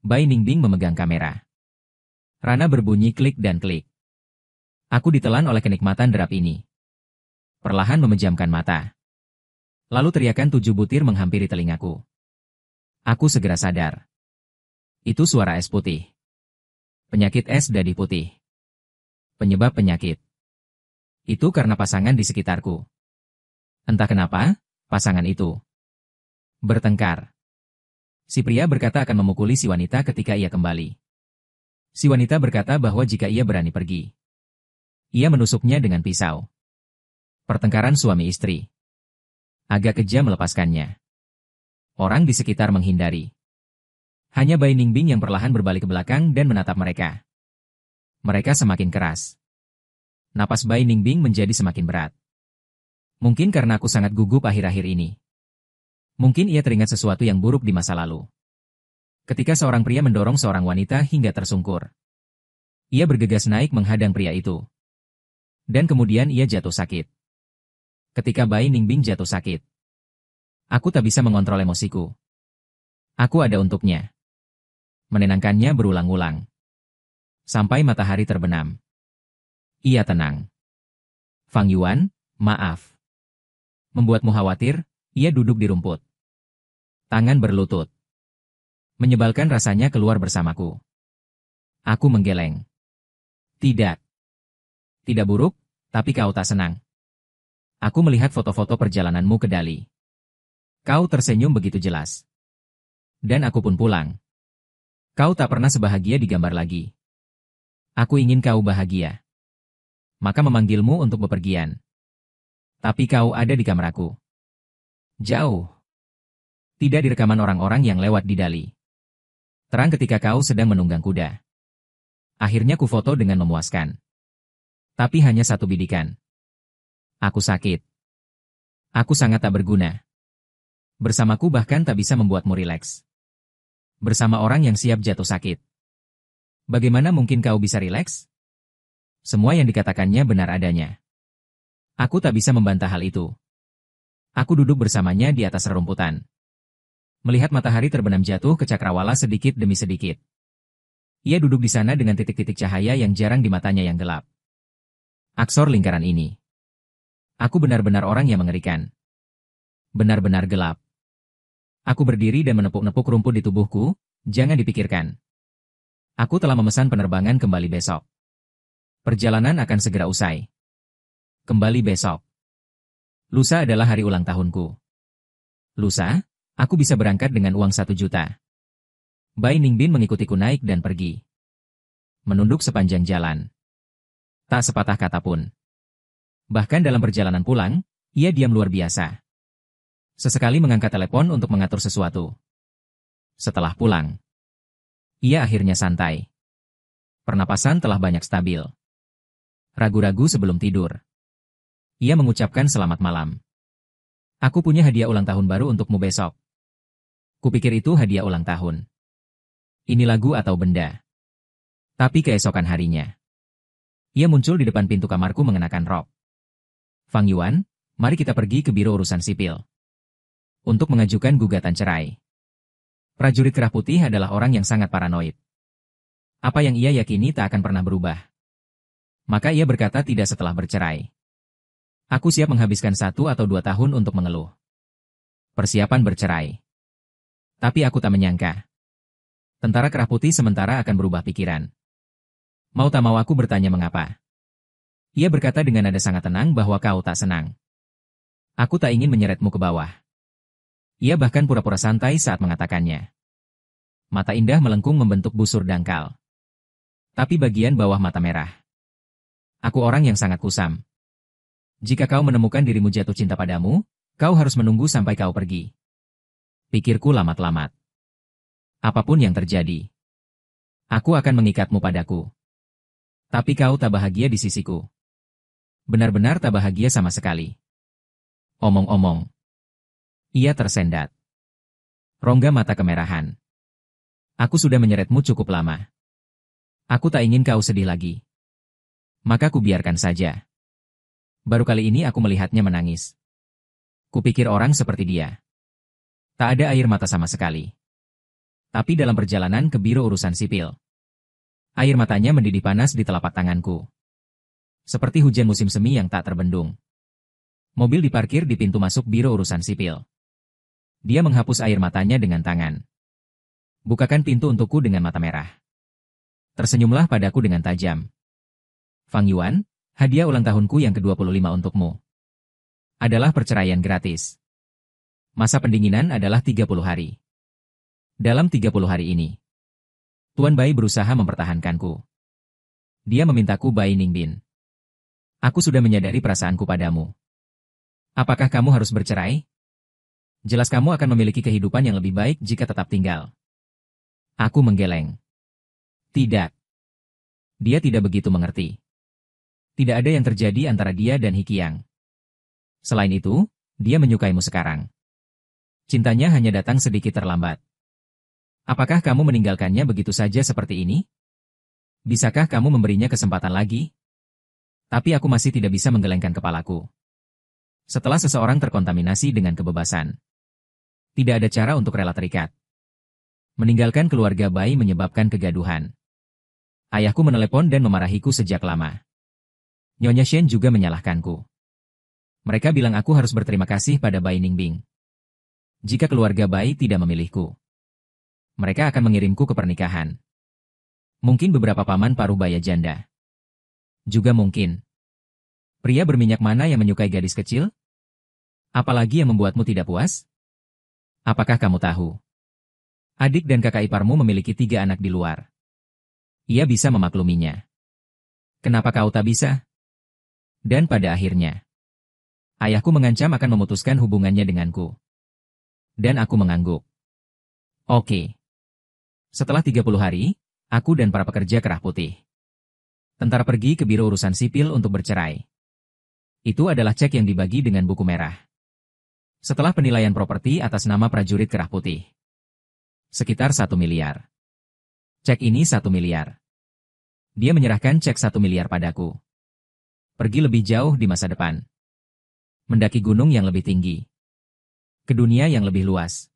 Bai Ningbing memegang kamera. Rana berbunyi klik dan klik. Aku ditelan oleh kenikmatan derap ini. Perlahan memejamkan mata. Lalu teriakan 7 butir menghampiri telingaku. Aku segera sadar. Itu suara es putih. Penyakit es dadi putih. Penyebab penyakit. Itu karena pasangan di sekitarku. Entah kenapa, pasangan itu bertengkar. Si pria berkata akan memukuli si wanita ketika ia kembali. Si wanita berkata bahwa jika ia berani pergi, ia menusuknya dengan pisau. Pertengkaran suami istri. Agak kejam melepaskannya. Orang di sekitar menghindari. Hanya Bai Ningbing yang perlahan berbalik ke belakang dan menatap mereka. Mereka semakin keras. Napas Bai Ningbing menjadi semakin berat. Mungkin karena aku sangat gugup akhir-akhir ini. Mungkin ia teringat sesuatu yang buruk di masa lalu. Ketika seorang pria mendorong seorang wanita hingga tersungkur. Ia bergegas naik menghadang pria itu. Dan kemudian ia jatuh sakit. Ketika Bai Ningbing jatuh sakit, aku tak bisa mengontrol emosiku. Aku ada untuknya. Menenangkannya berulang-ulang. Sampai matahari terbenam. Ia tenang. Fang Yuan, maaf. Membuatmu khawatir, ia duduk di rumput. Tangan berlutut. Menyebalkan rasanya keluar bersamaku. Aku menggeleng. Tidak. Tidak buruk, tapi kau tak senang. Aku melihat foto-foto perjalananmu ke Dali. Kau tersenyum begitu jelas. Dan aku pun pulang. Kau tak pernah sebahagia digambar lagi. Aku ingin kau bahagia. Maka memanggilmu untuk bepergian. Tapi kau ada di kameraku. Jauh. Tidak di rekaman orang-orang yang lewat di Dali. Terang ketika kau sedang menunggang kuda. Akhirnya ku foto dengan memuaskan. Tapi hanya satu bidikan. Aku sakit. Aku sangat tak berguna. Bersamaku bahkan tak bisa membuatmu rileks. Bersama orang yang siap jatuh sakit. Bagaimana mungkin kau bisa rileks? Semua yang dikatakannya benar adanya. Aku tak bisa membantah hal itu. Aku duduk bersamanya di atas rerumputan. Melihat matahari terbenam jatuh ke cakrawala sedikit demi sedikit. Ia duduk di sana dengan titik-titik cahaya yang jarang di matanya yang gelap. Aksor lingkaran ini. Aku benar-benar orang yang mengerikan. Benar-benar gelap. Aku berdiri dan menepuk-nepuk rumput di tubuhku, jangan dipikirkan. Aku telah memesan penerbangan kembali besok. Perjalanan akan segera usai. Kembali besok. Lusa adalah hari ulang tahunku. Lusa, aku bisa berangkat dengan uang 1 juta. Bai Ningbing mengikutiku naik dan pergi. Menunduk sepanjang jalan. Tak sepatah kata pun. Bahkan dalam perjalanan pulang, ia diam luar biasa. Sesekali mengangkat telepon untuk mengatur sesuatu. Setelah pulang, ia akhirnya santai. Pernapasan telah banyak stabil. Ragu-ragu sebelum tidur. Ia mengucapkan selamat malam. Aku punya hadiah ulang tahun baru untukmu besok. Kupikir itu hadiah ulang tahun. Ini lagu atau benda. Tapi keesokan harinya. Ia muncul di depan pintu kamarku mengenakan rok. Fang Yuan, mari kita pergi ke Biro Urusan Sipil. Untuk mengajukan gugatan cerai. Prajurit Kerah Putih adalah orang yang sangat paranoid. Apa yang ia yakini tak akan pernah berubah. Maka ia berkata tidak setelah bercerai. Aku siap menghabiskan 1 atau 2 tahun untuk mengeluh. Persiapan bercerai. Tapi aku tak menyangka. Tentara Kerah Putih sementara akan berubah pikiran. Mau tak mau aku bertanya mengapa. Ia berkata dengan nada sangat tenang bahwa kau tak senang. Aku tak ingin menyeretmu ke bawah. Ia bahkan pura-pura santai saat mengatakannya. Mata indah melengkung membentuk busur dangkal. Tapi bagian bawah mata merah. Aku orang yang sangat kusam. Jika kau menemukan dirimu jatuh cinta padamu, kau harus menunggu sampai kau pergi. Pikirku lamat-lamat. Apapun yang terjadi, aku akan mengikatmu padaku. Tapi kau tak bahagia di sisiku. Benar-benar tak bahagia sama sekali. Omong-omong. Ia tersendat. Rongga mata kemerahan. Aku sudah menyeretmu cukup lama. Aku tak ingin kau sedih lagi. Maka ku biarkan saja. Baru kali ini aku melihatnya menangis. Kupikir orang seperti dia. Tak ada air mata sama sekali. Tapi dalam perjalanan ke biro urusan sipil, air matanya mendidih panas di telapak tanganku. Seperti hujan musim semi yang tak terbendung. Mobil diparkir di pintu masuk biro urusan sipil. Dia menghapus air matanya dengan tangan. Bukakan pintu untukku dengan mata merah. Tersenyumlah padaku dengan tajam. Fang Yuan, hadiah ulang tahunku yang ke-25 untukmu. Adalah perceraian gratis. Masa pendinginan adalah 30 hari. Dalam 30 hari ini, Tuan Bai berusaha mempertahankanku. Dia memintaku Bai Ningbin. Aku sudah menyadari perasaanku padamu. Apakah kamu harus bercerai? Jelas kamu akan memiliki kehidupan yang lebih baik jika tetap tinggal. Aku menggeleng. Tidak. Dia tidak begitu mengerti. Tidak ada yang terjadi antara dia dan Hikiang. Selain itu, dia menyukaimu sekarang. Cintanya hanya datang sedikit terlambat. Apakah kamu meninggalkannya begitu saja seperti ini? Bisakah kamu memberinya kesempatan lagi? Tapi aku masih tidak bisa menggelengkan kepalaku. Setelah seseorang terkontaminasi dengan kebebasan, tidak ada cara untuk rela terikat. Meninggalkan keluarga Bai menyebabkan kegaduhan. Ayahku menelepon dan memarahiku sejak lama. Nyonya Shen juga menyalahkanku. Mereka bilang aku harus berterima kasih pada Bai Ningbing. Jika keluarga Bai tidak memilihku, mereka akan mengirimku ke pernikahan. Mungkin beberapa paman paruh baya janda. Juga mungkin pria berminyak mana yang menyukai gadis kecil? Apalagi yang membuatmu tidak puas? Apakah kamu tahu? Adik dan kakak iparmu memiliki 3 anak di luar. Ia bisa memakluminya. Kenapa kau tak bisa? Dan pada akhirnya, ayahku mengancam akan memutuskan hubungannya denganku. Dan aku mengangguk. Oke. Setelah 30 hari, aku dan para pekerja kerah putih tentara pergi ke biro urusan sipil untuk bercerai. Itu adalah cek yang dibagi dengan buku merah. Setelah penilaian properti atas nama prajurit kerah putih. Sekitar 1 miliar. Cek ini 1 miliar. Dia menyerahkan cek 1 miliar padaku. Pergi lebih jauh di masa depan. Mendaki gunung yang lebih tinggi. Ke dunia yang lebih luas.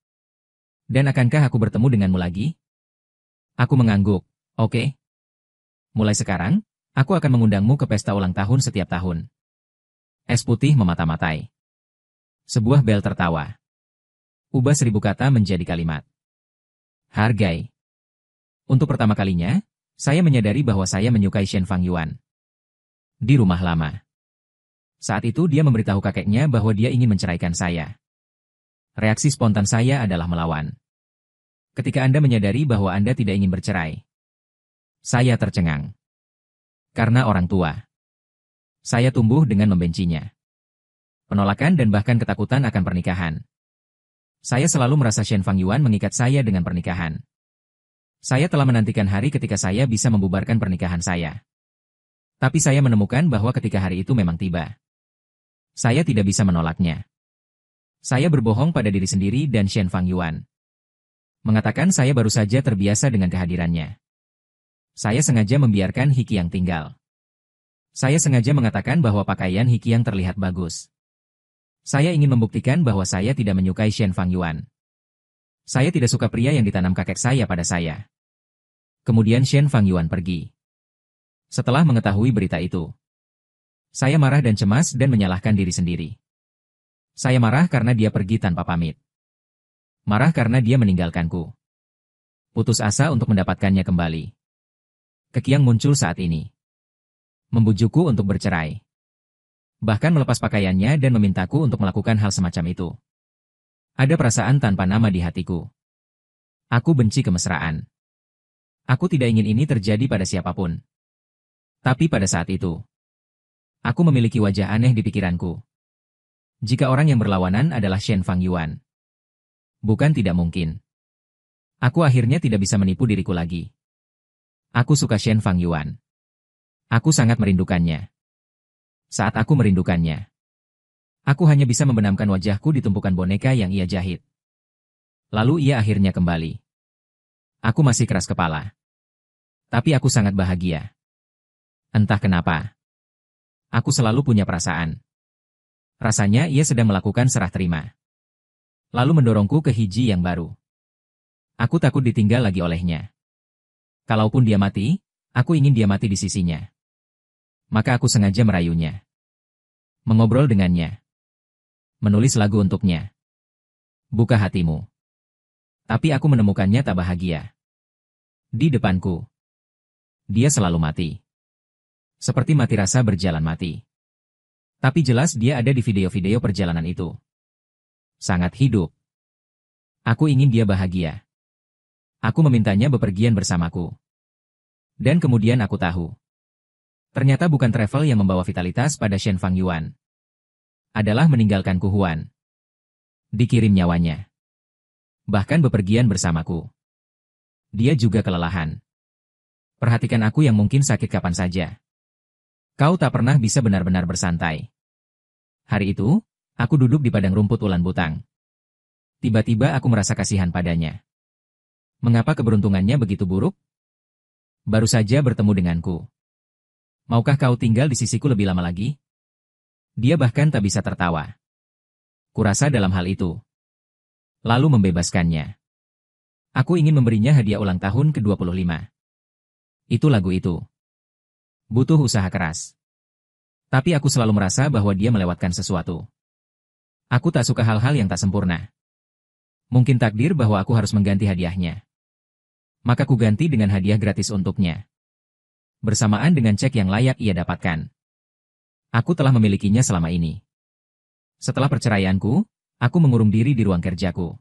Dan akankah aku bertemu denganmu lagi? Aku mengangguk. Oke. Mulai sekarang, aku akan mengundangmu ke pesta ulang tahun setiap tahun. Es putih memata-matai. Sebuah bel tertawa. Ubah 1000 kata menjadi kalimat. Hargai. Untuk pertama kalinya, saya menyadari bahwa saya menyukai Shen Fang Yuan. Di rumah lama. Saat itu dia memberitahu kakeknya bahwa dia ingin menceraikan saya. Reaksi spontan saya adalah melawan. Ketika Anda menyadari bahwa Anda tidak ingin bercerai, saya tercengang. Karena orang tua. Saya tumbuh dengan membencinya. Penolakan dan bahkan ketakutan akan pernikahan. Saya selalu merasa Shen Fang Yuan mengikat saya dengan pernikahan. Saya telah menantikan hari ketika saya bisa membubarkan pernikahan saya. Tapi saya menemukan bahwa ketika hari itu memang tiba, saya tidak bisa menolaknya. Saya berbohong pada diri sendiri dan Shen Fang Yuan. Mengatakan saya baru saja terbiasa dengan kehadirannya. Saya sengaja membiarkan Hikiang tinggal. Saya sengaja mengatakan bahwa pakaian Hikiang terlihat bagus. Saya ingin membuktikan bahwa saya tidak menyukai Shen Fang Yuan. Saya tidak suka pria yang ditanam kakek saya pada saya. Kemudian Shen Fang Yuan pergi. Setelah mengetahui berita itu, saya marah dan cemas dan menyalahkan diri sendiri. Saya marah karena dia pergi tanpa pamit. Marah karena dia meninggalkanku. Putus asa untuk mendapatkannya kembali. Kekiang muncul saat ini. Membujukku untuk bercerai. Bahkan melepas pakaiannya dan memintaku untuk melakukan hal semacam itu. Ada perasaan tanpa nama di hatiku. Aku benci kemesraan. Aku tidak ingin ini terjadi pada siapapun. Tapi pada saat itu, aku memiliki wajah aneh di pikiranku. Jika orang yang berlawanan adalah Shen Fang Yuan. Bukan tidak mungkin. Aku akhirnya tidak bisa menipu diriku lagi. Aku suka Shen Fang Yuan. Aku sangat merindukannya. Saat aku merindukannya, aku hanya bisa membenamkan wajahku di tumpukan boneka yang ia jahit. Lalu ia akhirnya kembali. Aku masih keras kepala. Tapi aku sangat bahagia. Entah kenapa. Aku selalu punya perasaan. Rasanya ia sedang melakukan serah terima. Lalu mendorongku ke hiji yang baru. Aku takut ditinggal lagi olehnya. Kalaupun dia mati, aku ingin dia mati di sisinya. Maka aku sengaja merayunya. Mengobrol dengannya. Menulis lagu untuknya. Buka hatimu. Tapi aku menemukannya tak bahagia. Di depanku. Dia selalu mati. Seperti mati rasa berjalan mati. Tapi jelas dia ada di video-video perjalanan itu. Sangat hidup. Aku ingin dia bahagia. Aku memintanya bepergian bersamaku. Dan kemudian aku tahu. Ternyata bukan travel yang membawa vitalitas pada Shen Fangyuan. Adalah meninggalkan Ku Huan. Dikirim nyawanya. Bahkan bepergian bersamaku. Dia juga kelelahan. Perhatikan aku yang mungkin sakit kapan saja. Kau tak pernah bisa benar-benar bersantai. Hari itu, aku duduk di padang rumput ulan butang. Tiba-tiba aku merasa kasihan padanya. Mengapa keberuntungannya begitu buruk? Baru saja bertemu denganku. Maukah kau tinggal di sisiku lebih lama lagi? Dia bahkan tak bisa tertawa. Kurasa dalam hal itu. Lalu membebaskannya. Aku ingin memberinya hadiah ulang tahun ke-25. Itu lagu itu. Butuh usaha keras. Tapi aku selalu merasa bahwa dia melewatkan sesuatu. Aku tak suka hal-hal yang tak sempurna. Mungkin takdir bahwa aku harus mengganti hadiahnya. Maka ku ganti dengan hadiah gratis untuknya. Bersamaan dengan cek yang layak ia dapatkan. Aku telah memilikinya selama ini. Setelah perceraianku, aku mengurung diri di ruang kerjaku.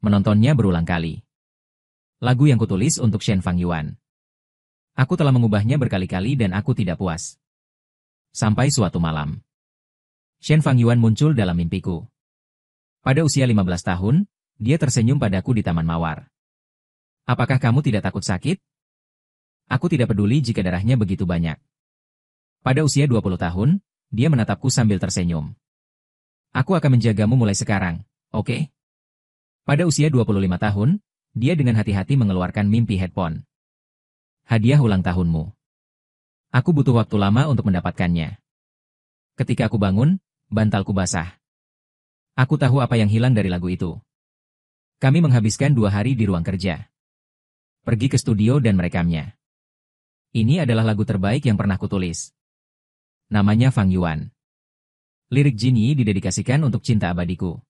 Menontonnya berulang kali. Lagu yang kutulis untuk Shen Fangyuan. Aku telah mengubahnya berkali-kali dan aku tidak puas. Sampai suatu malam. Shen Fangyuan muncul dalam mimpiku. Pada usia 15 tahun, dia tersenyum padaku di Taman Mawar. Apakah kamu tidak takut sakit? Aku tidak peduli jika darahnya begitu banyak. Pada usia 20 tahun, dia menatapku sambil tersenyum. Aku akan menjagamu mulai sekarang, oke? Pada usia 25 tahun, dia dengan hati-hati mengeluarkan mimpi headphone. Hadiah ulang tahunmu. Aku butuh waktu lama untuk mendapatkannya. Ketika aku bangun, bantalku basah. Aku tahu apa yang hilang dari lagu itu. Kami menghabiskan 2 hari di ruang kerja. Pergi ke studio dan merekamnya. Ini adalah lagu terbaik yang pernah kutulis. Namanya Fangyuan. Lirik Jin Yi didedikasikan untuk cinta abadiku.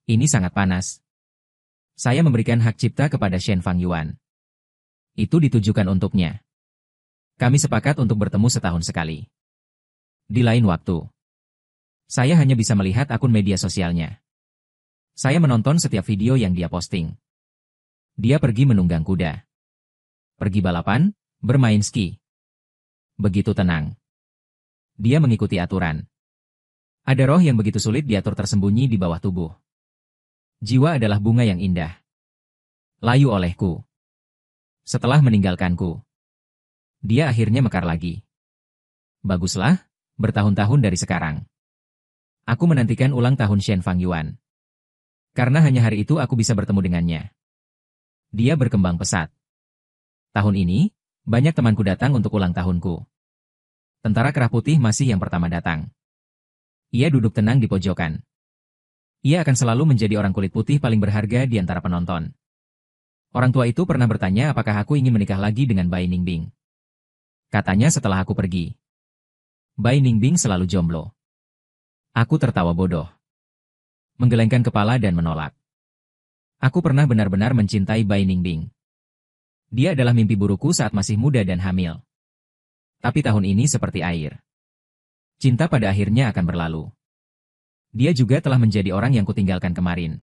Ini sangat panas. Saya memberikan hak cipta kepada Shen Fangyuan. Itu ditujukan untuknya. Kami sepakat untuk bertemu setahun sekali. Di lain waktu. Saya hanya bisa melihat akun media sosialnya. Saya menonton setiap video yang dia posting. Dia pergi menunggang kuda. Pergi balapan, bermain ski. Begitu tenang. Dia mengikuti aturan. Ada roh yang begitu sulit diatur tersembunyi di bawah tubuh. Jiwa adalah bunga yang indah. Layu olehku. Setelah meninggalkanku. Dia akhirnya mekar lagi. Baguslah, bertahun-tahun dari sekarang. Aku menantikan ulang tahun Shen Fangyuan. Karena hanya hari itu aku bisa bertemu dengannya. Dia berkembang pesat. Tahun ini, banyak temanku datang untuk ulang tahunku. Tentara Kerah Putih masih yang pertama datang. Ia duduk tenang di pojokan. Ia akan selalu menjadi orang kulit putih paling berharga di antara penonton. Orang tua itu pernah bertanya apakah aku ingin menikah lagi dengan Bai Ningbing. Katanya setelah aku pergi. Bai Ningbing selalu jomblo. Aku tertawa bodoh. Menggelengkan kepala dan menolak. Aku pernah benar-benar mencintai Bai Ningbing. Dia adalah mimpi burukku saat masih muda dan hamil. Tapi tahun ini seperti air. Cinta pada akhirnya akan berlalu. Dia juga telah menjadi orang yang kutinggalkan kemarin.